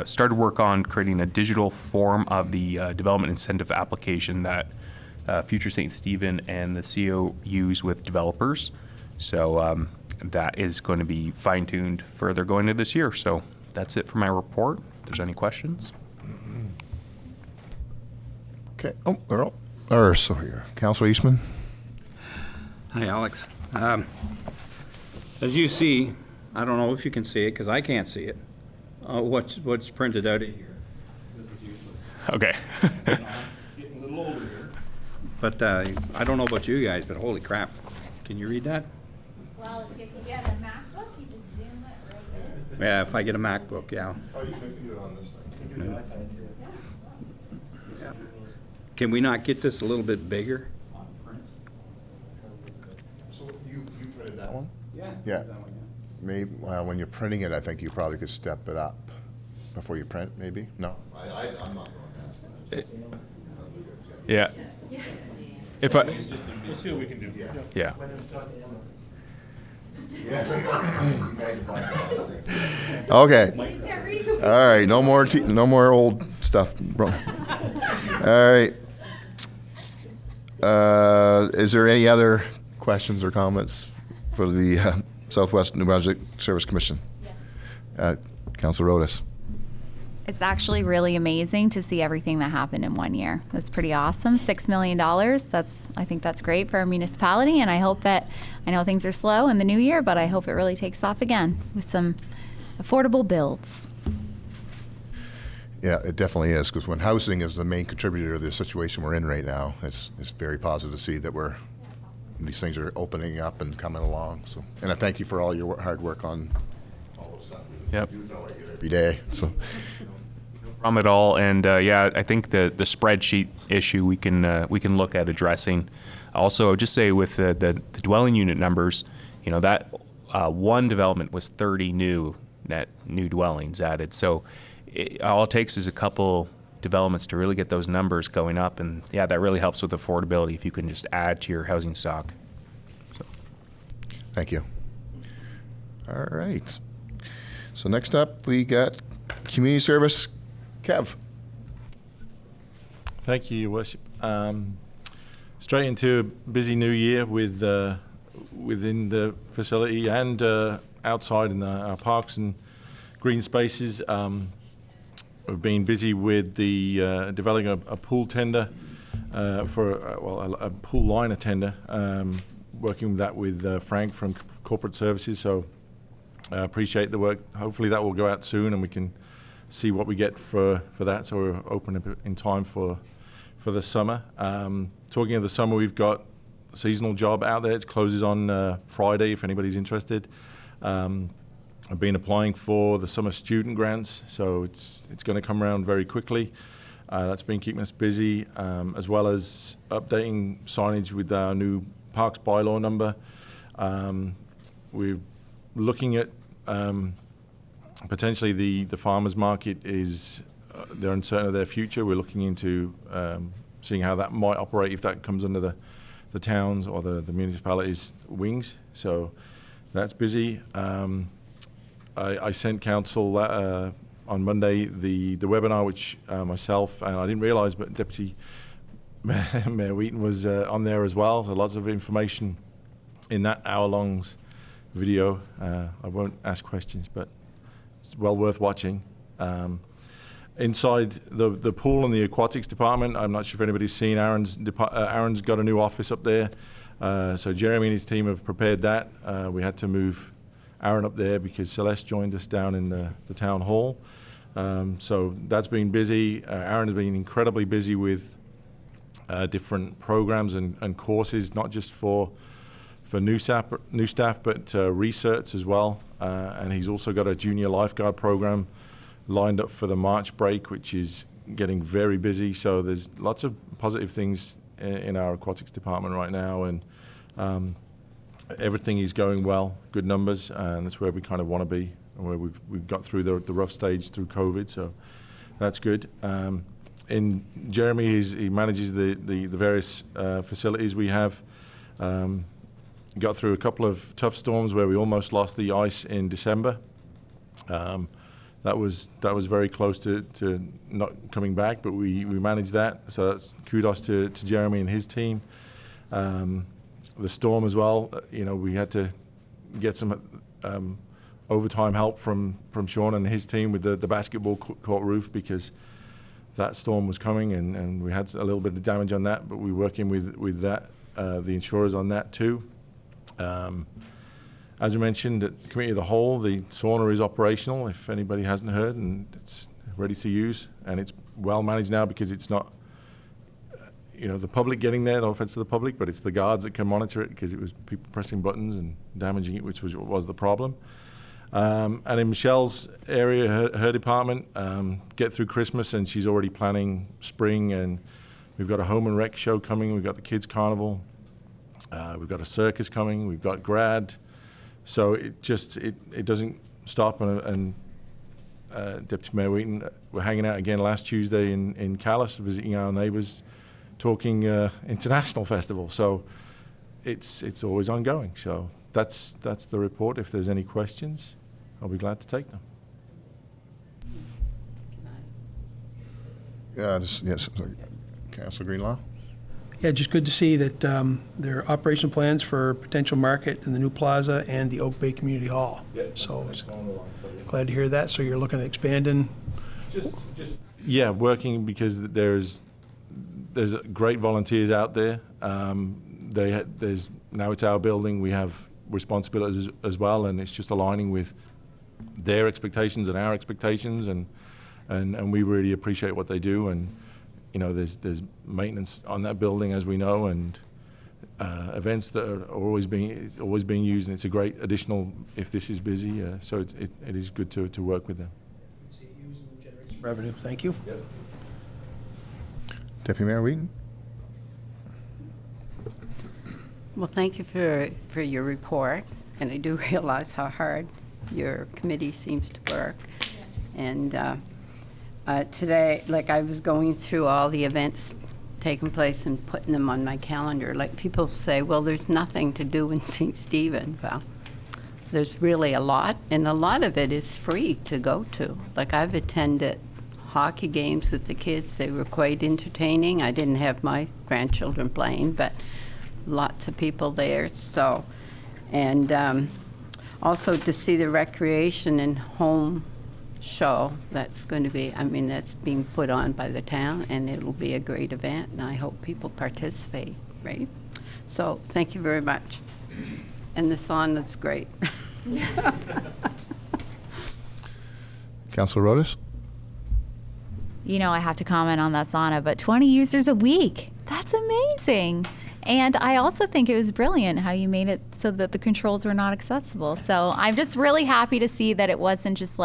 started work on creating a digital form of the development incentive application that Future St. Stephen and the CO use with developers. So that is going to be fine-tuned further going into this year. So that's it for my report. If there's any questions. Okay. Oh, Earl. Or so here, Councilor Eastman. Hi, Alex. As you see, I don't know if you can see it because I can't see it. What's printed out of here? Okay. Getting a little older here. But I don't know about you guys, but holy crap. Can you read that? Well, if you can get a MacBook, you just zoom it right there. Yeah, if I get a MacBook, yeah. Oh, you can do it on this thing. Yeah. Can we not get this a little bit bigger? So you printed that one? Yeah. Yeah. Maybe, well, when you're printing it, I think you probably could step it up before you print, maybe? No? I'm not going past that. Yeah. If I, We'll see what we can do. yeah. Okay. All right, no more old stuff, bro. All right. Is there any other questions or comments for the Southwest New Brunswick Service Commission? Yes. Councilor Rodas. It's actually really amazing to see everything that happened in 1 year. That's pretty awesome. $6 million. I think that's great for our municipality, and I know things are slow in the new year, but I hope it really takes off again with some affordable builds. Yeah, it definitely is, because when housing is the main contributor to the situation we're in right now, it's very positive to see that these things are opening up and coming along. So, and I thank you for all your hard work on all those stuff. Yep. You know it every day. So. From it all, and yeah, I think the spreadsheet issue we can look at addressing. Also, just say with the dwelling unit numbers, that one development was 30 new dwellings added. So all it takes is a couple developments to really get those numbers going up, and yeah, that really helps with affordability if you can just add to your housing stock. So. Thank you. All right. So next up, we got community service. Kev. Thank you, Your Worship. Straight into a busy new year with within the facility and outside in our parks and green spaces. We've been busy with the developing a pool tender for a pool liner tender, working with that with Frank from Corporate Services. So I appreciate the work. Hopefully that will go out soon and we can see what we get for that, so we're open in time for the summer. Talking of the summer, we've got a seasonal job out there. It closes on Friday if anybody's interested. I've been applying for the summer student grants, so it's going to come around very quickly. That's been keeping us busy, as well as updating signage with our new Parks Bylaw number. We're looking at potentially the farmers market is they're uncertain of their future. We're looking into seeing how that might operate if that comes under the towns or the municipalities' wings. So that's busy. I sent council on Monday the webinar, which myself and I didn't realise, but Deputy Mayor Wheaton was on there as well. So lots of information in that hour-long video. I won't ask questions, but it's well worth watching. Inside the pool and the aquatics department, I'm not sure if anybody's seen Aaron's got a new office up there. So Jeremy and his team have prepared that. We had to move Aaron up there because Celeste joined us down in the town hall. So that's been busy. Aaron has been incredibly busy with different programs and courses, not just for new staff, but research as well. And he's also got a junior lifeguard program lined up for the March break, which is getting very busy. So there's lots of positive things in our aquatics department right now, and everything is going well, good numbers, and that's where we kind of want to be, and where we've got through the rough stage through COVID, so that's good. In Jeremy, he manages the various facilities we have. Got through a couple of tough storms where we almost lost the ice in December. That was very close to not coming back, but we managed that. So that's kudos to Jeremy and his team. The storm as well. We had to get some overtime help from Sean and his team with the basketball court roof, because that storm was coming, and we had a little bit of damage on that. But we're working with that, the insurers on that too. As we mentioned at the Committee of the Whole, the sauna is operational, if anybody hasn't heard, and it's ready to use, and it's well managed now because it's not, the public getting there, no offense to the public, but it's the guards that can monitor it, because it was people pressing buttons and damaging it, which was the problem. And in Michelle's area, her department, get through Christmas, and she's already planning spring, and we've got a home and rec show coming, we've got the kids carnival, we've got a circus coming, we've got grad. So it doesn't stop, and Deputy Mayor Wheaton, we're hanging out again last Tuesday in Calais, visiting our neighbours, talking international festival. So it's always ongoing. So that's the report. If there's any questions, I'll be glad to take them. Yes, Councillor Greenlaw. Yeah, just good to see that there are operational plans for potential market in the new plaza and the Oak Bay Community Hall. So glad to hear that. So you're looking at expanding? Yeah, working, because there's great volunteers out there. There's now it's our building. We have responsibilities as well, and it's just aligning with their expectations and our expectations, and we really appreciate what they do. And there's maintenance on that building, as we know, and events that are always being used, and it's a great additional if this is busy. So it is good to work with them. Revenue. Thank you. Yep. Deputy Mayor Wheaton. Well, thank you for your report, and I do realize how hard your committee seems to work. And today, I was going through all the events taking place and putting them on my calendar. People say, well, there's nothing to do in St. Stephen. Well, there's really a lot, and a lot of it is free to go to. I've attended hockey games with the kids. They were quite entertaining. I didn't have my grandchildren playing, but lots of people there. So, and also to see the recreation and home show that's going to be, that's being put on by the town, and it'll be a great event, and I hope people participate, right? So thank you very much. And the sauna's great. Councillor Rodas. I have to comment on that sauna, but 20 users a week, that's amazing. And I also think it was brilliant how you made it so that the controls were not accessible. So I'm just really happy to see that it wasn't just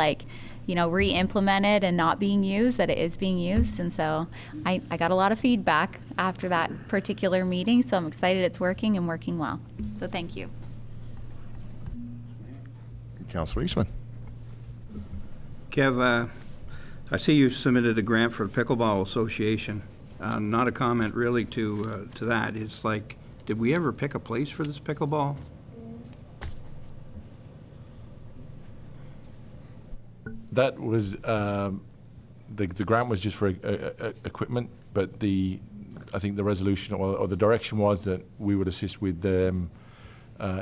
re-implemented and not being used, that it is being used. And so I got a lot of feedback after that particular meeting, so I'm excited it's working and working well. So thank you. Councillor Eastman. Kev, I see you submitted a grant for the Pickleball Association. Not a comment really to that. It's did we ever pick a place for this pickleball? That was the grant was just for equipment, but I think the resolution or the direction was that we would assist with them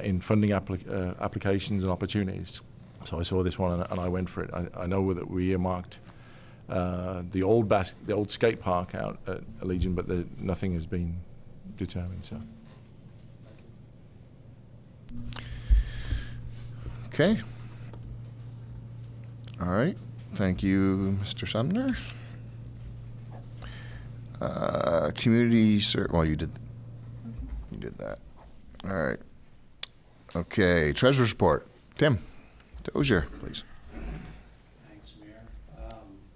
in funding applications and opportunities. So I saw this one and I went for it. I know that we earmarked the old skate park out at Allegiant, but nothing has been determined. So. Okay. All right. Thank you, Mr. Sumner. Community well, you did that. All right. Okay. Treasurer's report. Tim Dozier, please. Thanks, Mayor.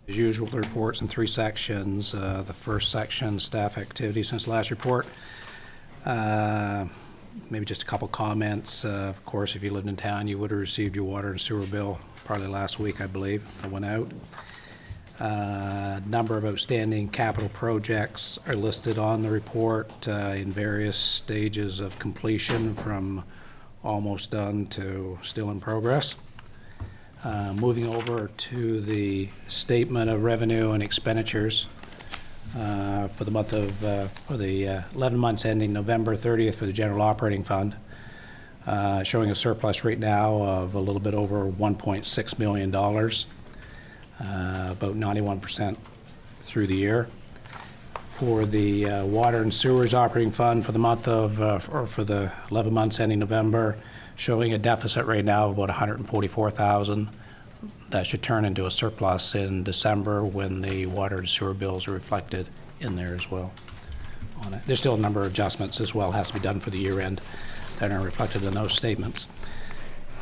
As usual, the report's in 3 sections. The first section, staff activity since last report. Maybe just a couple comments. Of course, if you lived in town, you would have received your water and sewer bill probably last week, I believe. It went out. Number of outstanding capital projects are listed on the report in various stages of completion, from almost done to still in progress. Moving over to the statement of revenue and expenditures for the month of for the 11 months ending November 30th for the general operating fund, showing a surplus right now of a little bit over $1.6 million, about 91% through the year. For the water and sewers operating fund for the month of or for the 11 months ending November, showing a deficit right now of about $144,000. That should turn into a surplus in December when the water and sewer bills are reflected in there as well. On it. There's still a number of adjustments as well has to be done for the year end that are reflected in those statements.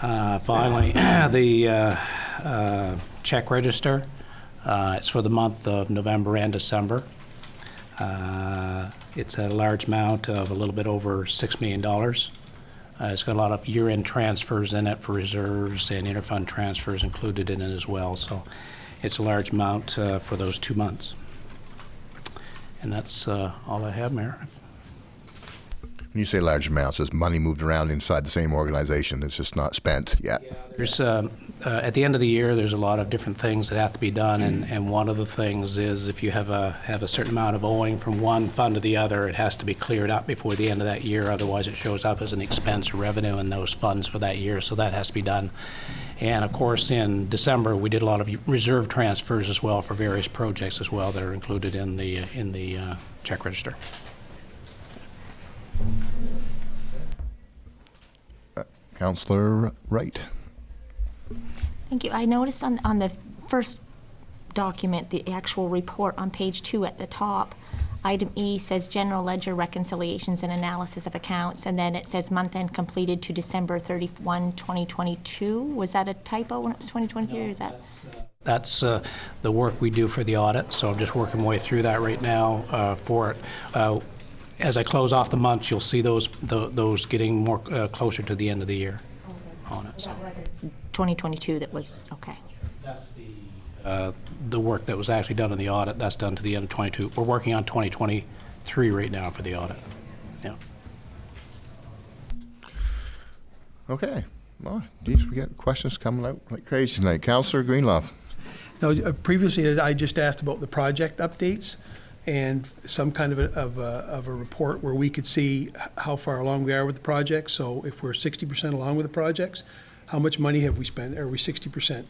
Finally, the check register. It's for the month of November and December. It's a large amount of a little bit over $6 million. It's got a lot of year-end transfers in it for reserves and interfund transfers included in it as well. So it's a large amount for those 2 months. And that's all I have, Mayor. When you say large amounts, is money moved around inside the same organization? It's just not spent yet. Yeah, there's at the end of the year, there's a lot of different things that have to be done, and one of the things is if you have a certain amount of owing from one fund to the other, it has to be cleared up before the end of that year. Otherwise, it shows up as an expense or revenue in those funds for that year. So that has to be done. And of course, in December, we did a lot of reserve transfers as well for various projects as well that are included in the check register. Councillor Wright. Thank you. I noticed on the first document, the actual report on page 2 at the top, item E says general ledger reconciliations and analysis of accounts, and then it says month end completed to December 31, 2022. Was that a typo when it was 2023, or is that? That's the work we do for the audit, so I'm just working my way through that right now for it. As I close off the months, you'll see those getting more closer to the end of the year on it. So. 2022 that was, okay. That's the work that was actually done in the audit. That's done to the end of 22. We're working on 2023 right now for the audit. Yeah. Okay. Well, geez, we got questions coming out like crazy tonight. Councillor Greenlaw. Now, previously, I just asked about the project updates and some kind of a report where we could see how far along we are with the project. So if we're 60% along with the projects, how much money have we spent? Are we 60%,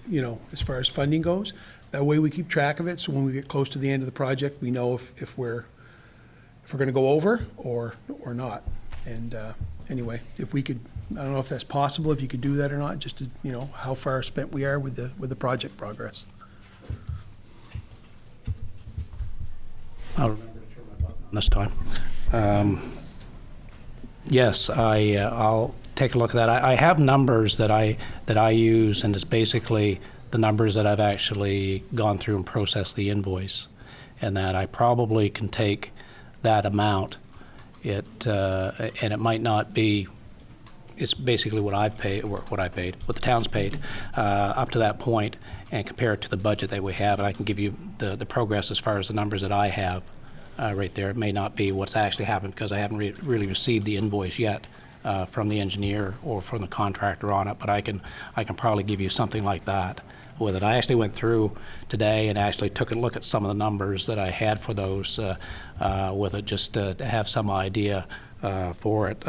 as far as funding goes? That way we keep track of it, so when we get close to the end of the project, we know if we're going to go over or not. And anyway, if we could, I don't know if that's possible, if you could do that or not, just to, how far spent we are with the project progress. I'll remember to turn my button on this time. Yes, I'll take a look at that. I have numbers that I use, and it's basically the numbers that I've actually gone through and processed the invoice, and that I probably can take that amount. And it might not be. It's basically what I've paid, or what the town's paid, up to that point, and compare it to the budget that we have, and I can give you the progress as far as the numbers that I have right there. It may not be what's actually happened because I haven't really received the invoice yet from the engineer or from the contractor on it, but I can probably give you something like that with it. I actually went through today and actually took a look at some of the numbers that I had for those with it, just to have some idea for it.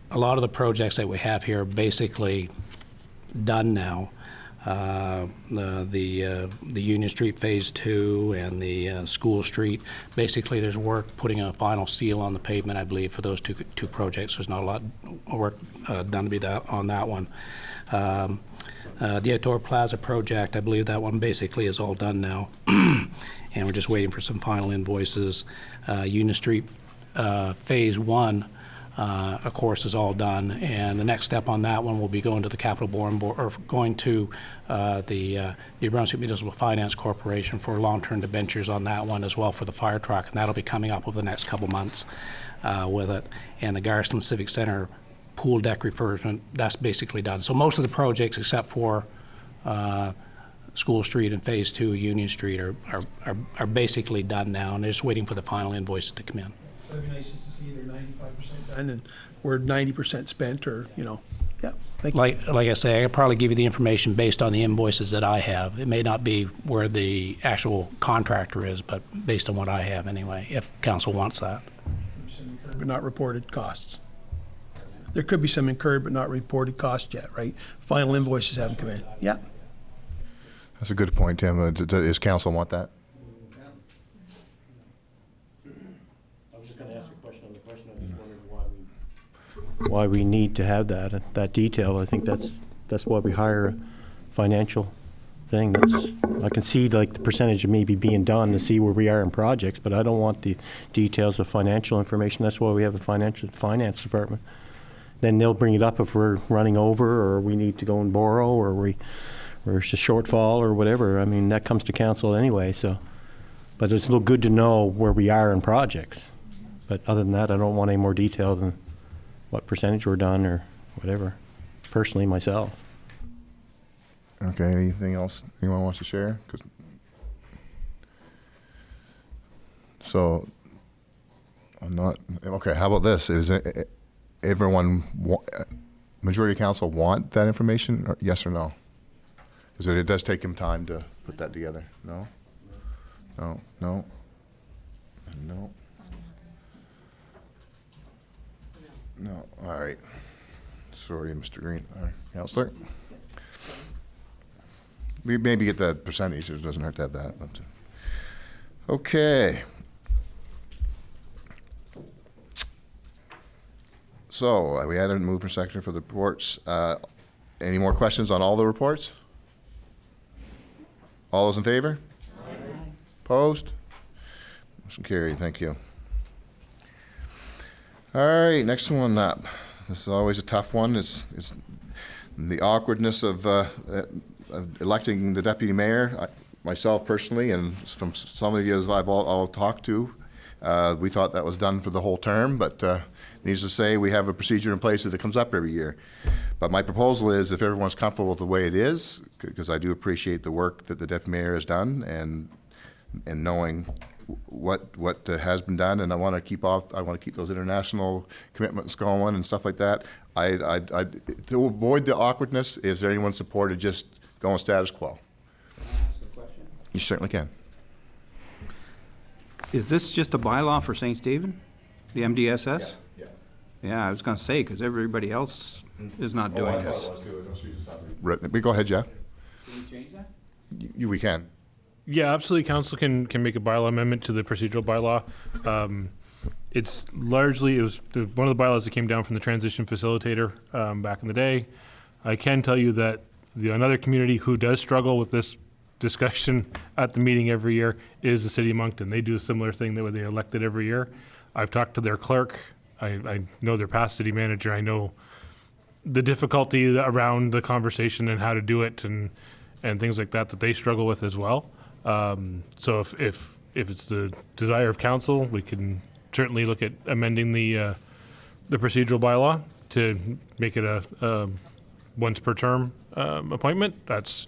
A lot of the projects that we have here are basically done now. the Union Street Phase 2 and the School Street. Basically, there's work putting a final seal on the pavement, I believe, for those two projects. There's not a lot of work done to be on that one. The Outdoor Plaza project, I believe that one basically is all done now. And we're just waiting for some final invoices. Union Street Phase 1, of course, is all done, and the next step on that one will be going to the Capital Borrowing Board, or going to the New Brunswick Municipal Finance Corporation for long-term debentures on that one as well for the fire truck, and that'll be coming up over the next couple months with it. And the Garston Civic Center pool deck refurbishment, that's basically done. So most of the projects, except for School Street and Phase 2 Union Street, are basically done now, and they're just waiting for the final invoices to come in. It'd be nice just to see they're 95% done and we're 90% spent, or, you know, yeah, thank you. Like I say, I could probably give you the information based on the invoices that I have. It may not be where the actual contractor is, but based on what I have anyway, if council wants that. But not reported costs. There could be some incurred but not reported costs yet, right? Final invoices haven't come in. Yeah. That's a good point, Tim. Does council want that? I was just going to ask a question on the question. I just wondered why we need to have that detail. I think that's why we hire a financial thing. I can see like the percentage of maybe being done to see where we are in projects, but I don't want the details of financial information. That's why we have a finance department. Then they'll bring it up if we're running over or we need to go and borrow or it's a shortfall or whatever. I mean, that comes to council anyway, so. But it's a little good to know where we are in projects. But other than that, I don't want any more detail than what percentage we're done or whatever, personally, myself. Okay, anything else anyone wants to share? So, I'm not, okay, how about this? Is it, majority of council want that information, or yes or no? Because it does take him time to put that together. No? No, no, no. No, all right. Sorry, Mr. Green. Councillor? We maybe get that percentage. It doesn't hurt to have that. But, okay. So we had a mover sector for the reports. Any more questions on all the reports? All those in favor? Aye. Opposed? Motion carried. Thank you. All right, next one up. This is always a tough one. It's the awkwardness of electing the deputy mayor. Myself personally, and from some of you I've all talked to, we thought that was done for the whole term, but needless to say, we have a procedure in place that it comes up every year. But my proposal is, if everyone's comfortable with the way it is, because I do appreciate the work that the deputy mayor has done and knowing what has been done, and I want to keep those international commitments going and stuff like that. To avoid the awkwardness, is there anyone support of just going status quo? You certainly can. Is this just a bylaw for St. Stephen, the MDSS? Yeah. Yeah, I was going to say, because everybody else is not doing this. We go ahead, Jeff. Can we change that? We can. Yeah, absolutely. Council can make a bylaw amendment to the procedural bylaw. It's largely, it was one of the bylaws that came down from the transition facilitator back in the day. I can tell you that another community who does struggle with this discussion at the meeting every year is the city of Moncton. They do a similar thing that they elected every year. I've talked to their clerk. I know their past city manager. I know the difficulty around the conversation and how to do it and things like that they struggle with as well. So if it's the desire of council, we can certainly look at amending the procedural bylaw to make it a once per term appointment. That's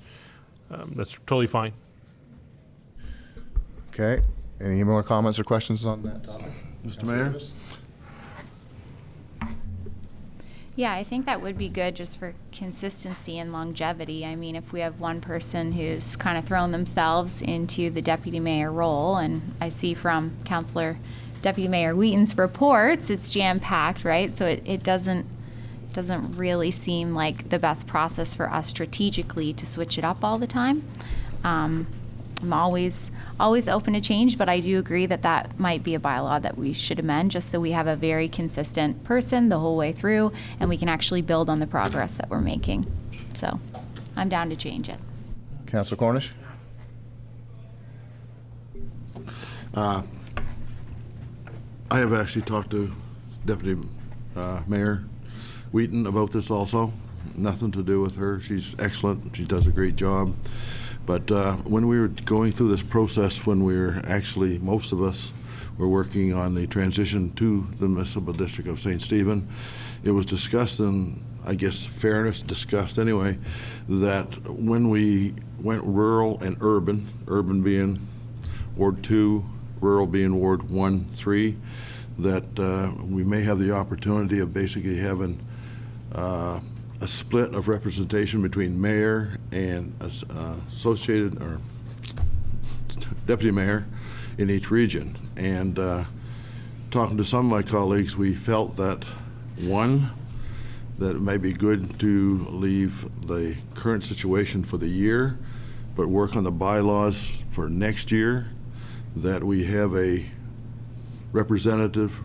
totally fine. Okay. Any more comments or questions on that topic? Mr. Mayor? Yeah, I think that would be good just for consistency and longevity. I mean, if we have one person who's kind of thrown themselves into the deputy mayor role, and I see from Deputy Mayor Wheaton's reports, it's jam-packed, right? So it doesn't doesn't really seem like the best process for us strategically to switch it up all the time. I'm always open to change, but I do agree that that might be a bylaw that we should amend just so we have a very consistent person the whole way through and we can actually build on the progress that we're making. So I'm down to change it. Councillor Cornish? I have actually talked to Deputy Mayor Wheaton about this also. Nothing to do with her. She's excellent. She does a great job. But when we were going through this process, when we were actually, most of us were working on the transition to the Municipal District of St. Stephen, it was discussed, and I guess fairness discussed anyway, that when we went rural and urban, urban being Ward 2, rural being Ward 1, 3, that we may have the opportunity of basically having a split of representation between mayor and associated or deputy mayor in each region. And talking to some of my colleagues, we felt that, one, that it may be good to leave the current situation for the year, but work on the bylaws for next year, that we have a representative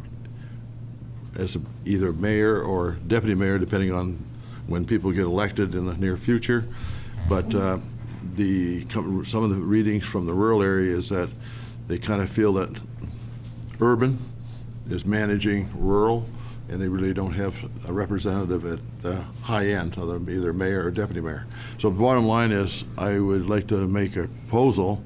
as either mayor or deputy mayor, depending on when people get elected in the near future. But some of the readings from the rural area is that they kind of feel that urban is managing rural, and they really don't have a representative at the high end, either mayor or deputy mayor. So the bottom line is, I would like to make a proposal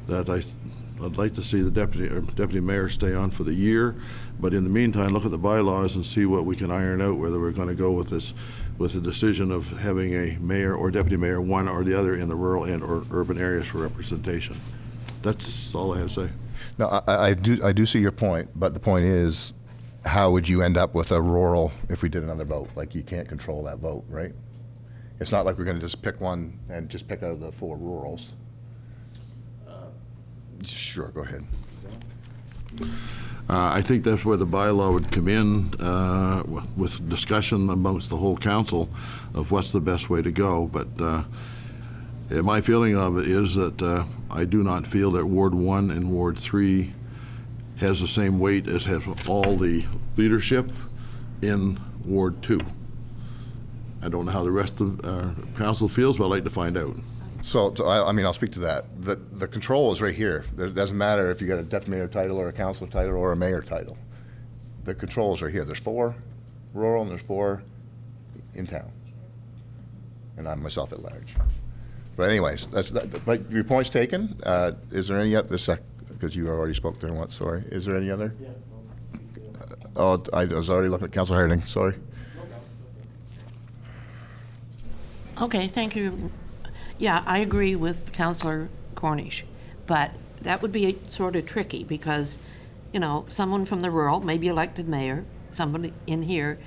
that I'd like to see the deputy mayor stay on for the year, but in the meantime, look at the bylaws and see what we can iron out, whether we're going to go with this, with the decision of having a mayor or deputy mayor, one or the other, in the rural and or urban areas for representation. That's all I have to say. No, I do see your point, but the point is, how would you end up with a rural if we did another vote? Like, you can't control that vote, right? It's not like we're going to just pick one and just pick out of the 4 rurals. Sure, go ahead. I think that's where the bylaw would come in with discussion amongst the whole council of what's the best way to go. But my feeling of it is that I do not feel that Ward 1 and Ward 3 has the same weight as has all the leadership in Ward 2. I don't know how the rest of council feels, but I'd like to find out. So I mean, I'll speak to that. The control is right here. It doesn't matter if you got a deputy mayor title or a councilor title or a mayor title. The control is right here. There's 4 rural and there's 4 in town. And I'm myself at large. But anyways, but your point's taken. Is there any other, because you already spoke there once, sorry. Is there any other? Yeah. I was already looking at Councilor Harding, sorry. Okay, thank you. Yeah, I agree with Councillor Cornish, but that would be sort of tricky because, you know, someone from the rural, maybe elected mayor, somebody in here,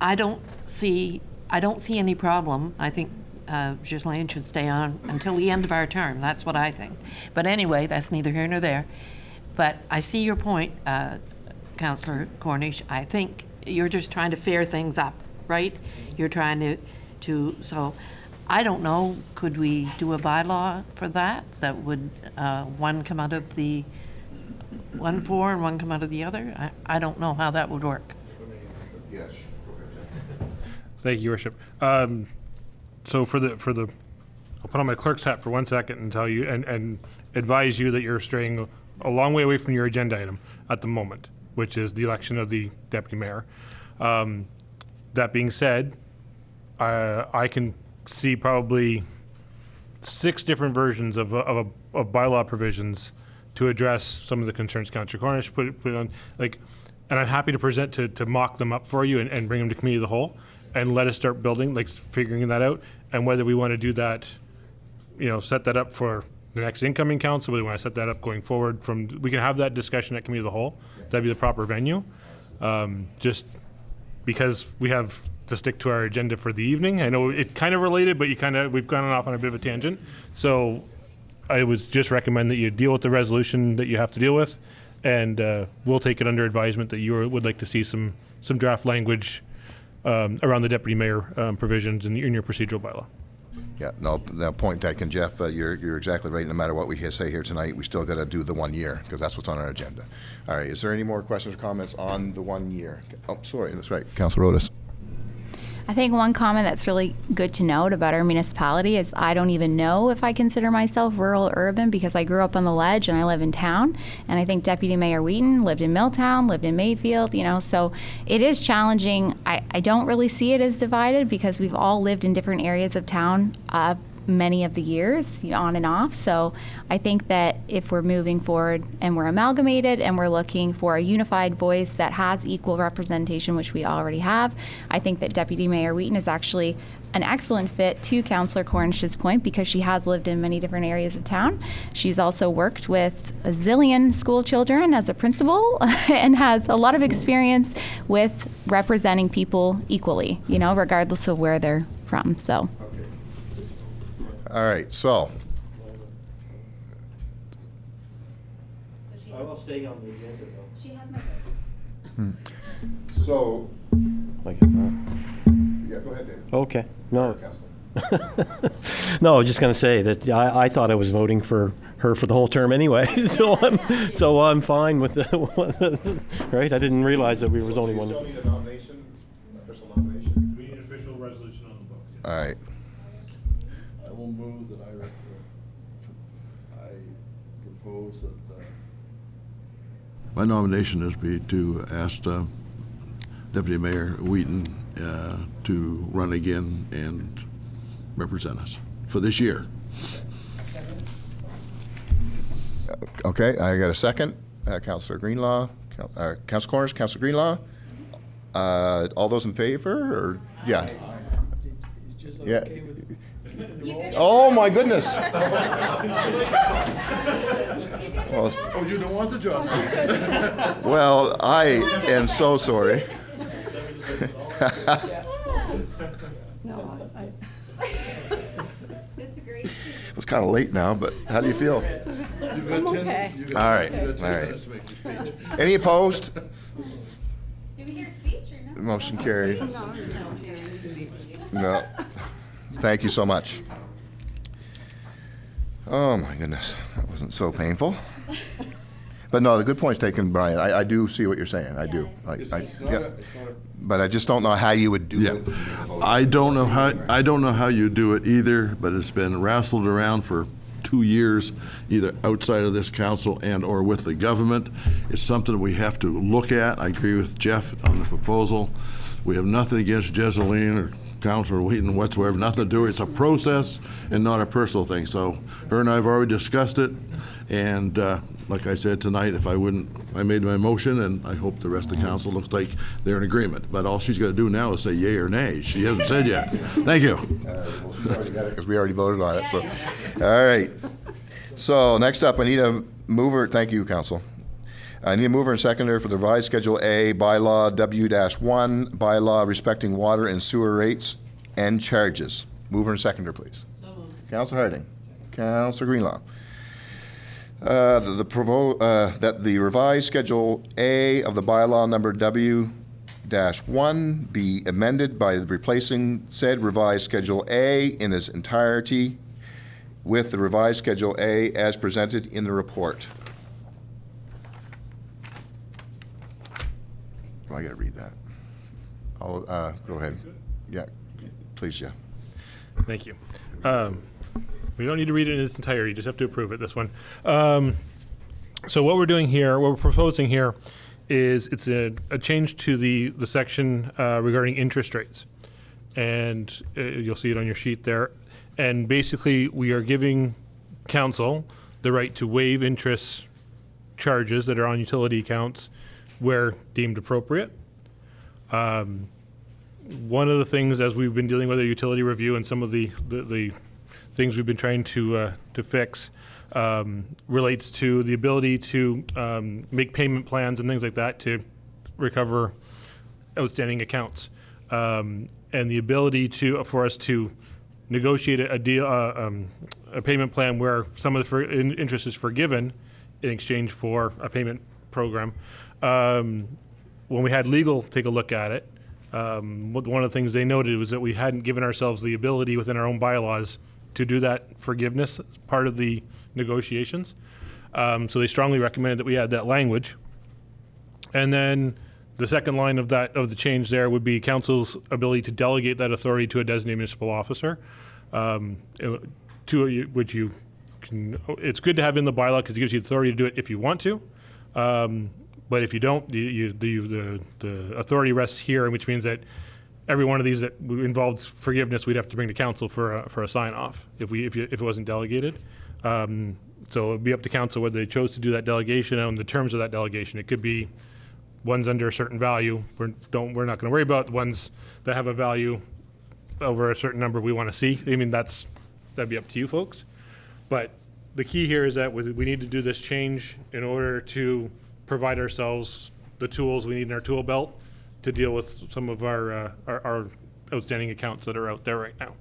I don't see any problem. I think Ghislaine should stay on until the end of our term. That's what I think. But anyway, that's neither here nor there. But I see your point, Councillor Cornish. I think you're just trying to fair things up, right? You're trying to so I don't know, could we do a bylaw for that? That would one come out of the one for and one come out of the other? I don't know how that would work. Yes. Thank you, Your Worship. So for the, I'll put on my clerk's hat for 1 second and tell you and advise you that you're straying a long way away from your agenda item at the moment, which is the election of the deputy mayor. That being said, I can see probably 6 different versions of bylaw provisions to address some of the concerns Councillor Cornish put on, like, and I'm happy to present to mock them up for you and bring them to committee of the whole and let us start building, like figuring that out, and whether we want to do that, you know, set that up for the next incoming council, whether we want to set that up going forward we can have that discussion at committee of the whole. That'd be the proper venue. Just because we have to stick to our agenda for the evening. I know it's kind of related, but we've gone off on a bit of a tangent. So I would just recommend that you deal with the resolution that you have to deal with, and we'll take it under advisement that you would like to see some draft language around the deputy mayor provisions in your procedural bylaw. Yeah, no, point taken, Jeff. You're exactly right. No matter what we say here tonight, we still got to do the 1 year because that's what's on our agenda. All right, is there any more questions or comments on the 1 year? Oh, sorry, that's right. Councilor Otis. I think one comment that's really good to note about our municipality is I don't even know if I consider myself rural or urban because I grew up on the ledge and I live in town. And I think Deputy Mayor Wheaton lived in Milltown, lived in Mayfield, so it is challenging. I don't really see it as divided because we've all lived in different areas of town many of the years, on and off. So I think that if we're moving forward and we're amalgamated and we're looking for a unified voice that has equal representation, which we already have, I think that Deputy Mayor Wheaton is actually an excellent fit to Councillor Cornish's point because she has lived in many different areas of town. She's also worked with a zillion school children as a principal and has a lot of experience with representing people equally, regardless of where they're from. So. All right, so. I will stay on the agenda, though. She has my So. Like, Yeah, go ahead, David. okay. No. No, I was just going to say that I thought I was voting for her for the whole term anyway, so I'm fine with the right. I didn't realize that we was only one. You still need a nomination, official nomination. We need an official resolution on the books. All right. I will move that I propose that my nomination is to ask Deputy Mayor Wheaton to run again and represent us for this year. Okay, I got a second. Councilor Greenlaw, Councilor Cornish, Councilor Greenlaw. All those in favor, or yeah? Yeah. Oh my goodness! Well, Oh, you don't want the job? well, I am so sorry. It's great. It's kind of late now, but how do you feel? I'm okay. All right, all right. Any opposed? Do we hear a speech or no? Motion carried. No. Thank you so much. Oh my goodness, that wasn't so painful. But no, the good point's taken, Brian. I do see what you're saying. I do. Yeah. But I just don't know how you would do it. I don't know how you do it either, but it's been wrestled around for 2 years, either outside of this council and or with the government. It's something we have to look at. I agree with Jeff on the proposal. We have nothing against Jezeline or Councilor Wheaton whatsoever, nothing to do with it. It's a process and not a personal thing. So her and I have already discussed it, and like I said tonight, I made my motion, and I hope the rest of the council looks like they're in agreement. But all she's got to do now is say yay or nay. She hasn't said yet. Thank you. Because we already voted on it. So, all right. So next up, I need a mover. Thank you, Council. I need a mover and seconder for the revised Schedule A, Bylaw W-1, Bylaw respecting water and sewer rates and charges. Mover and seconder, please. Councilor Harding. Councilor Greenlaw. That the revised Schedule A of the bylaw number W-1 be amended by replacing said revised Schedule A in its entirety with the revised Schedule A as presented in the report. I got to read that. I'll go ahead. Yeah, please, yeah. Thank you. We don't need to read it in its entirety. You just have to approve it, this one. So what we're doing here, what we're proposing here, is it's a change to the section regarding interest rates. And you'll see it on your sheet there. And basically, we are giving council the right to waive interest charges that are on utility accounts where deemed appropriate. One of the things, as we've been dealing with a utility review and some of the things we've been trying to fix, relates to the ability to make payment plans and things like that to recover outstanding accounts, and the ability for us to negotiate a deal, a payment plan where some of the interest is forgiven in exchange for a payment program. When we had legal take a look at it, One of the things they noted was that we hadn't given ourselves the ability within our own bylaws to do that forgiveness as part of the negotiations. So they strongly recommended that we add that language. And then the second line of the change there would be council's ability to delegate that authority to a designated municipal officer, which you can. It's good to have in the bylaw because it gives you the authority to do it if you want to. But if you don't, the authority rests here, which means that every one of these that involves forgiveness, we'd have to bring to council for a sign off if it wasn't delegated. So it'd be up to council whether they chose to do that delegation and the terms of that delegation. It could be ones under a certain value. We're not going to worry about the ones that have a value over a certain number we want to see. I mean, that'd be up to you folks. But the key here is that we need to do this change in order to provide ourselves the tools we need in our tool belt to deal with some of our outstanding accounts that are out there right now.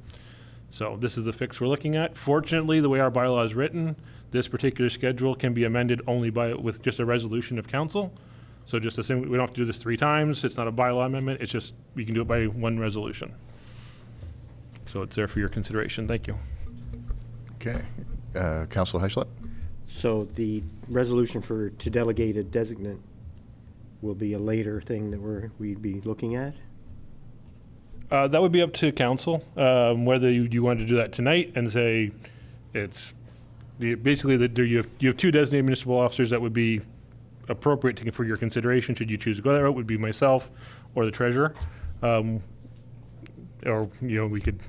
So this is the fix we're looking at. Fortunately, the way our bylaw is written, this particular schedule can be amended only with just a resolution of council. So just assume we don't have to do this 3 times. It's not a bylaw amendment. It's just we can do it by one resolution. So it's there for your consideration. Thank you. Okay. Councilor Heislop? So the resolution to delegate a designate will be a later thing that we'd be looking at? That would be up to council, whether you want to do that tonight and say basically you have 2 designated municipal officers that would be appropriate for your consideration should you choose to go that route. Would be myself or the treasurer, or we could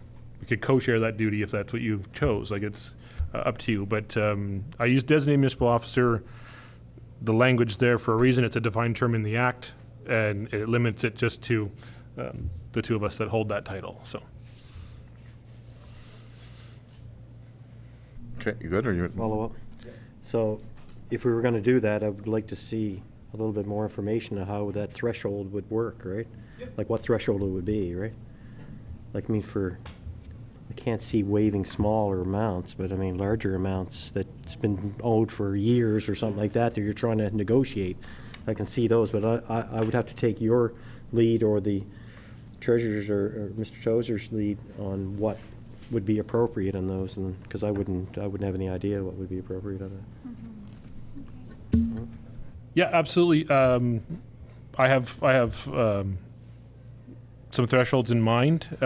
co-share that duty if that's what you chose. Like it's up to you. But I use designated municipal officer, the language there for a reason. It's a defined term in the act, and it limits it just to the 2 of us that hold that title. So. Okay, you good or you follow up? So if we were going to do that, I would like to see a little bit more information on how that threshold would work, right? Yep. Like what threshold it would be, right? Like I can't see waiving smaller amounts, but I mean larger amounts that's been owed for years or something like that you're trying to negotiate. I can see those, but I would have to take your lead or the treasurer's or Mr. Tozer's lead on what would be appropriate on those, and because I wouldn't have any idea what would be appropriate on that. Mm-hmm. Yeah, absolutely. I have some thresholds in mind.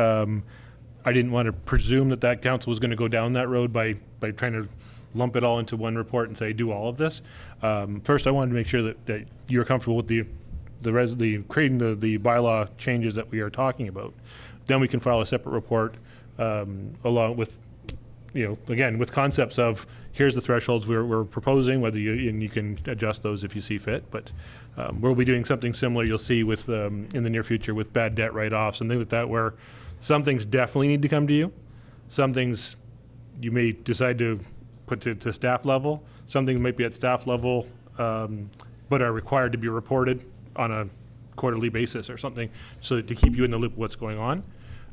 I didn't want to presume that council was going to go down that road by trying to lump it all into one report and say do all of this. First, I wanted to make sure that you're comfortable with creating the bylaw changes that we are talking about. Then we can file a separate report along with, again, with concepts of here's the thresholds we're proposing, and you can adjust those if you see fit. But we'll be doing something similar. You'll see with in the near future with bad debt write-offs and things like that, where some things definitely need to come to you. Some things you may decide to put to staff level. Some things might be at staff level, but are required to be reported on a quarterly basis or something, so to keep you in the loop of what's going on.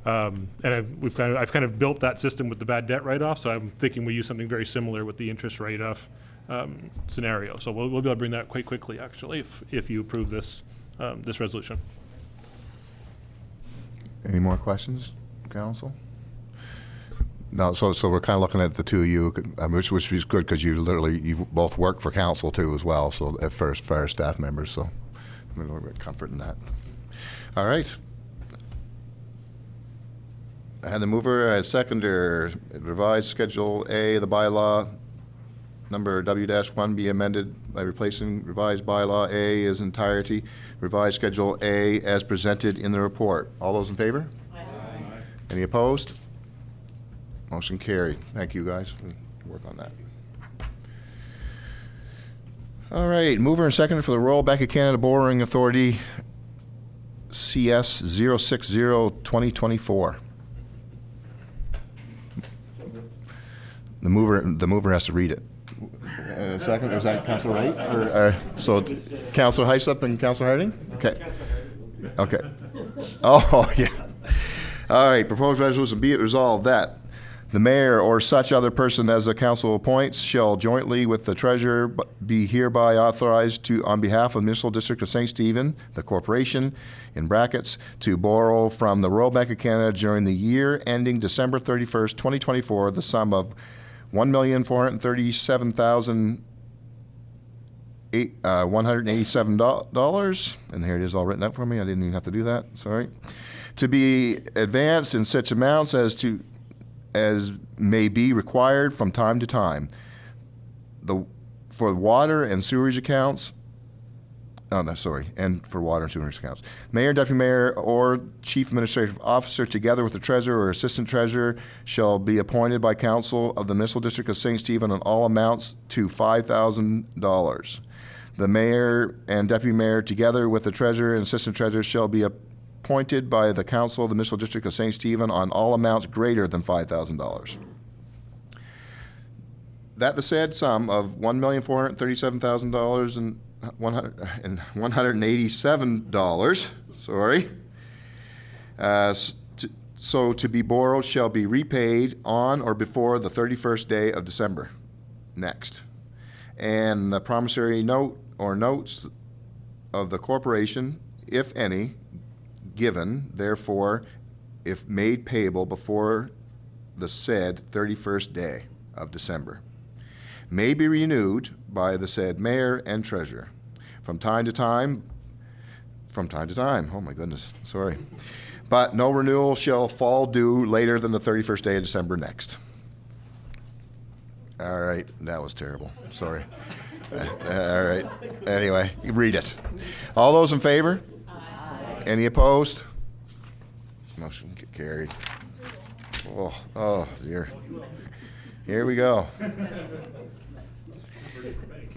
And I've kind of built that system with the bad debt write-off, so I'm thinking we use something very similar with the interest write-off scenario. So we'll be able to bring that quite quickly, actually, if you approve this resolution. Any more questions, council? No, so we're kind of looking at the 2 of you, which is good because you both work for council too as well. So at first, for our staff members, so a little bit of comfort in that. All right. I had the mover, I had seconder. Revised Schedule A, the bylaw number W-1 be amended by replacing revised bylaw A as entirety. Revised Schedule A as presented in the report. All those in favor? Aye. Any opposed? Motion carried. Thank you, guys. We'll work on that. All right, mover and seconder for the Royal Bank of Canada Borrowing Authority, CS 060-2024. The mover has to read it. Second, is that Councilor Wright? So Councilor Heislop and Councilor Harding? Okay. Oh, yeah. All right, proposed resolution, be it resolved that The mayor or such other person as the council appoints shall jointly with the treasurer be hereby authorized to, on behalf of the Municipal District of St. Stephen, the corporation, in brackets, to borrow from the Royal Bank of Canada during the year ending December 31st, 2024, the sum of $1,437,187, and here it is all written out for me. I didn't even have to do that. Sorry. To be advanced in such amounts as may be required from time to time. For water and sewerage accounts. And for water and sewerage accounts. Mayor, deputy mayor, or chief administrative officer, together with the treasurer or assistant treasurer, shall be appointed by council of the Municipal District of St. Stephen on all amounts to $5,000. The mayor and deputy mayor, together with the treasurer and assistant treasurer, shall be appointed by the council of the Municipal District of St. Stephen on all amounts greater than $5,000. That the said sum of $1,437,000 and $187, so to be borrowed shall be repaid on or before the 31st day of December next. And the promissory note or notes of the corporation, if any, given, therefore, if made payable before the said 31st day of December, may be renewed by the said mayor and treasurer from time to time, oh my goodness, sorry. But no renewal shall fall due later than the 31st day of December next. All right, that was terrible, sorry. All right, anyway, you read it. All those in favor? Aye. Any opposed? Motion carried. Oh dear. Here we go.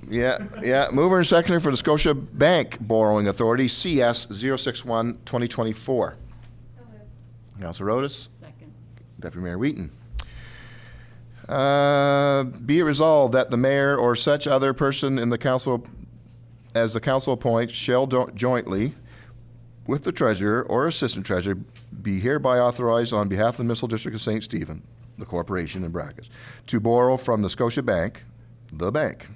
Yeah. Mover and seconder for the Scotia Bank Borrowing Authority, CS 061-2024. Councilor Rodas. Second. Deputy Mayor Wheaton. Be it resolved that the mayor or such other person in the council, as the council appoints, shall jointly with the treasurer or assistant treasurer be hereby authorized on behalf of the Municipal District of St. Stephen, the corporation in brackets, to borrow from the Scotia Bank, the bank,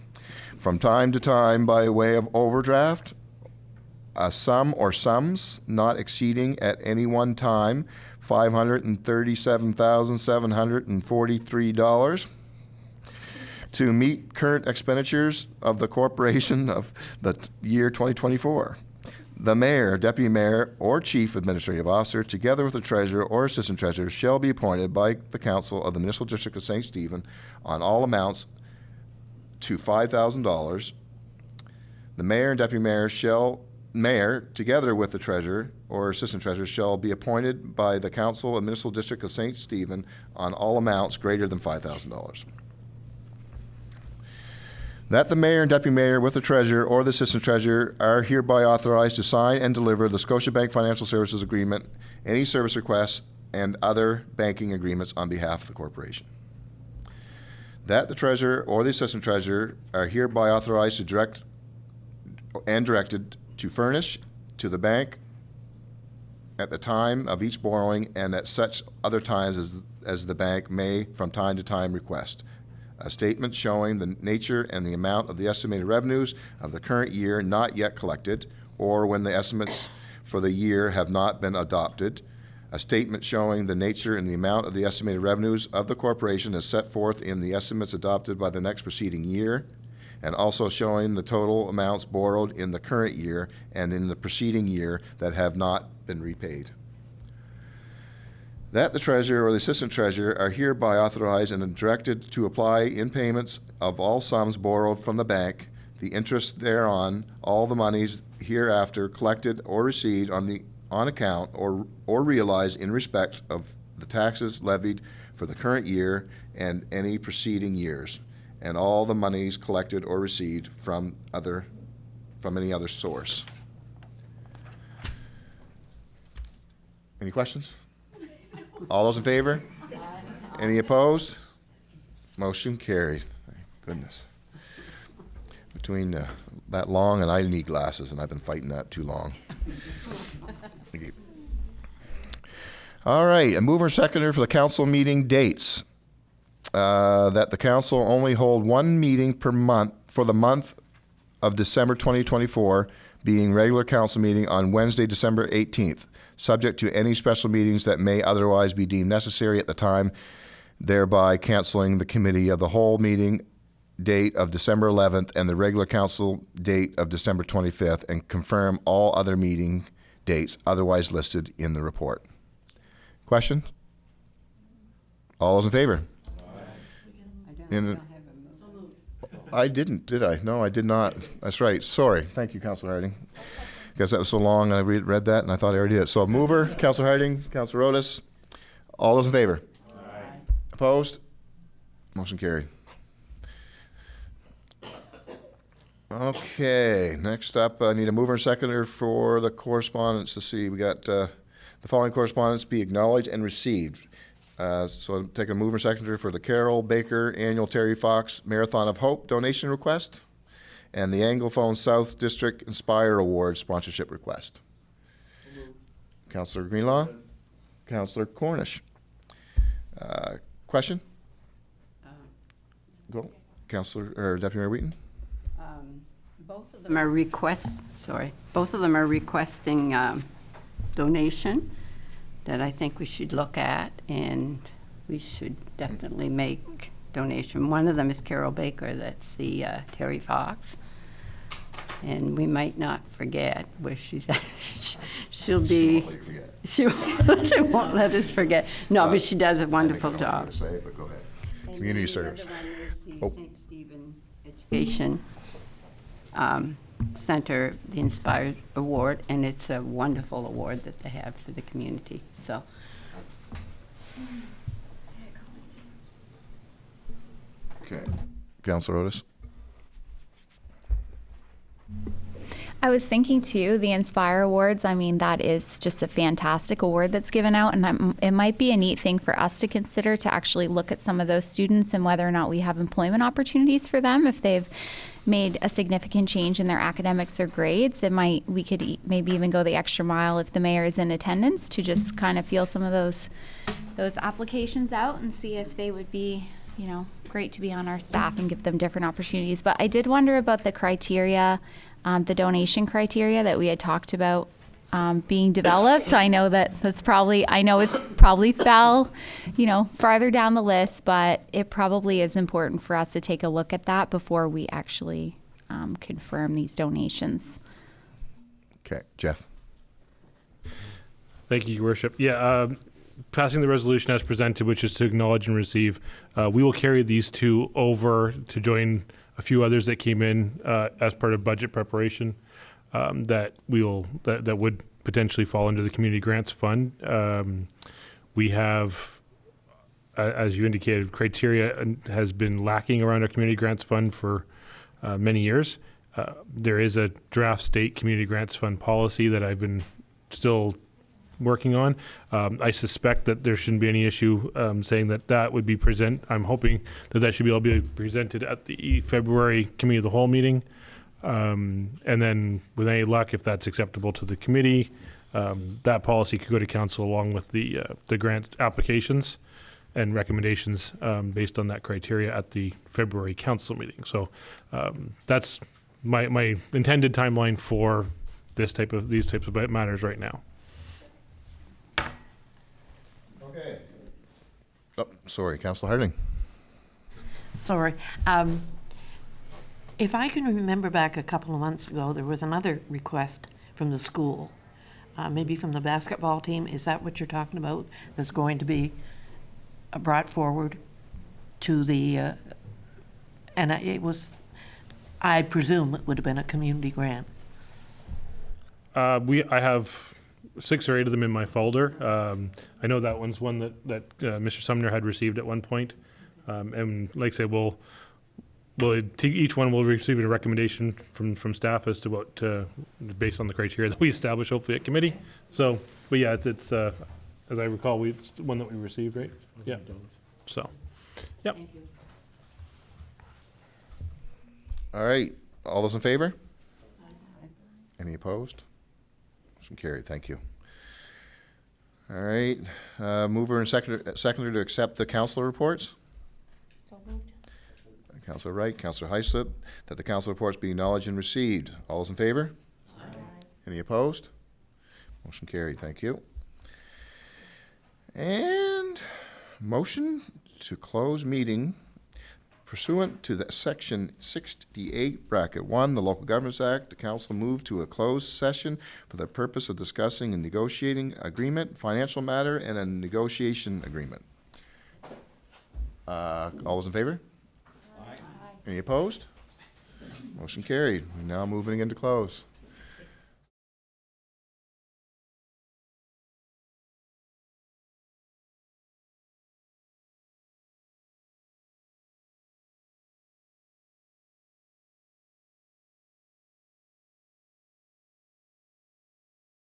from time to time by way of overdraft, a sum or sums not exceeding at any one time $537,743 to meet current expenditures of the corporation of the year 2024. The mayor, deputy mayor, or chief administrative officer, together with the treasurer or assistant treasurer, shall be appointed by the council of the Municipal District of St. Stephen on all amounts to $5,000. The mayor and deputy mayor, together with the treasurer or assistant treasurer, shall be appointed by the council of the Municipal District of St. Stephen on all amounts greater than $5,000. That the mayor and deputy mayor with the treasurer or the assistant treasurer are hereby authorized to sign and deliver the Scotiabank Financial Services Agreement, any service requests, and other banking agreements on behalf of the corporation. That the treasurer or the assistant treasurer are hereby authorized to directed to furnish to the bank at the time of each borrowing and at such other times as the bank may from time to time request a statement showing the nature and the amount of the estimated revenues of the current year not yet collected, or when the estimates for the year have not been adopted, a statement showing the nature and the amount of the estimated revenues of the corporation as set forth in the estimates adopted by the next preceding year, and also showing the total amounts borrowed in the current year and in the preceding year that have not been repaid. That the treasurer or the assistant treasurer are hereby authorized and directed to apply in payments of all sums borrowed from the bank, the interest thereon, all the monies hereafter collected or received on account or realized in respect of the taxes levied for the current year and any preceding years, and all the monies collected or received from any other source. Any questions? All those in favor? Any opposed? Motion carried. Thank goodness. Between that long and I need glasses, and I've been fighting that too long. All right, a mover and seconder for the council meeting dates. that the council only hold one meeting per month for the month of December 2024, being regular council meeting on Wednesday, December 18th, subject to any special meetings that may otherwise be deemed necessary at the time, thereby canceling the committee of the whole meeting date of December 11th and the regular council date of December 25th, and confirm all other meeting dates otherwise listed in the report. Question? All those in favor? I didn't, did I? No, I did not. That's right. Sorry. Thank you, Councilor Harding. Because that was so long, I read that, and I thought I already did. So mover, Councilor Harding, Councilor Otis. All those in favor? Aye. Opposed? Motion carried. Okay, next up, I need a mover and seconder for the correspondence. Let's see, we got the following correspondence be acknowledged and received. So I'll take a mover and seconder for the Carol Baker Annual Terry Fox Marathon of Hope donation request and the Anglophone South District Inspire Award sponsorship request. Councillor Greenlaw, Councillor Cornish. Question? Go, Councillor or Deputy Mayor Wheaton. Both of them are both of them are requesting donation that I think we should look at, and we should definitely make donation. One of them is Carol Baker, that's the Terry Fox, and we might not forget where she's at. She won't let us forget. No, but she does a wonderful job. Say it, but go ahead. Community service. The St. Stephen Education Center, the Inspired Award, and it's a wonderful award that they have for the community. So, okay, Councilor Otis. I was thinking too, the Inspire Awards, I mean, that is just a fantastic award that's given out, and it might be a neat thing for us to consider, to actually look at some of those students and whether or not we have employment opportunities for them if they've made a significant change in their academics or grades. We could maybe even go the extra mile if the mayor is in attendance to just kind of feel some of those applications out and see if they would be, great to be on our staff and give them different opportunities. But I did wonder about the criteria, the donation criteria that we had talked about being developed. I know it's probably fell, farther down the list, but it probably is important for us to take a look at that before we actually confirm these donations. Okay, Jeff. Thank you, Your Worship. Yeah, passing the resolution as presented, which is to acknowledge and receive, we will carry these two over to join a few others that came in as part of budget preparation. That would potentially fall under the Community Grants Fund. We have, as you indicated, criteria has been lacking around our Community Grants Fund for many years. There is a draft state Community Grants Fund policy that I've been still working on. I suspect that there shouldn't be any issue saying that would be I'm hoping that should be able to be presented at the February Committee of the Whole meeting. And then with any luck, if that's acceptable to the committee, that policy could go to council along with the grant applications and recommendations based on that criteria at the February council meeting. So that's my intended timeline for these types of matters right now. Okay. Oh, sorry, Councilor Harding. Sorry. If I can remember back a couple of months ago, there was another request from the school, maybe from the basketball team. Is that what you're talking about? That's going to be brought forward to the, and I presume it would have been a community grant. I have 6 or 8 of them in my folder. I know that one's one that Mr. Sumner had received at one point. And like I say, each one will receive a recommendation from staff as to what, based on the criteria that we establish, hopefully at committee. So, but yeah, it's as I recall, it's one that we received, right? Yeah. So, yep. Thank you. All right. All those in favor? Any opposed? Motion carried. Thank you. All right. Mover and seconder to accept the council reports. So moved. Councilor Wright, Councilor Heislip, that the council reports be acknowledged and received. All those in favor? Any opposed? Motion carried. Thank you. And motion to close meeting pursuant to the section 68, bracket 1, the Local Governments Act. The council moved to a closed session for the purpose of discussing a negotiating agreement, financial matter, and a negotiation agreement. All those in favor? Aye. Any opposed? Motion carried. We're now moving into close.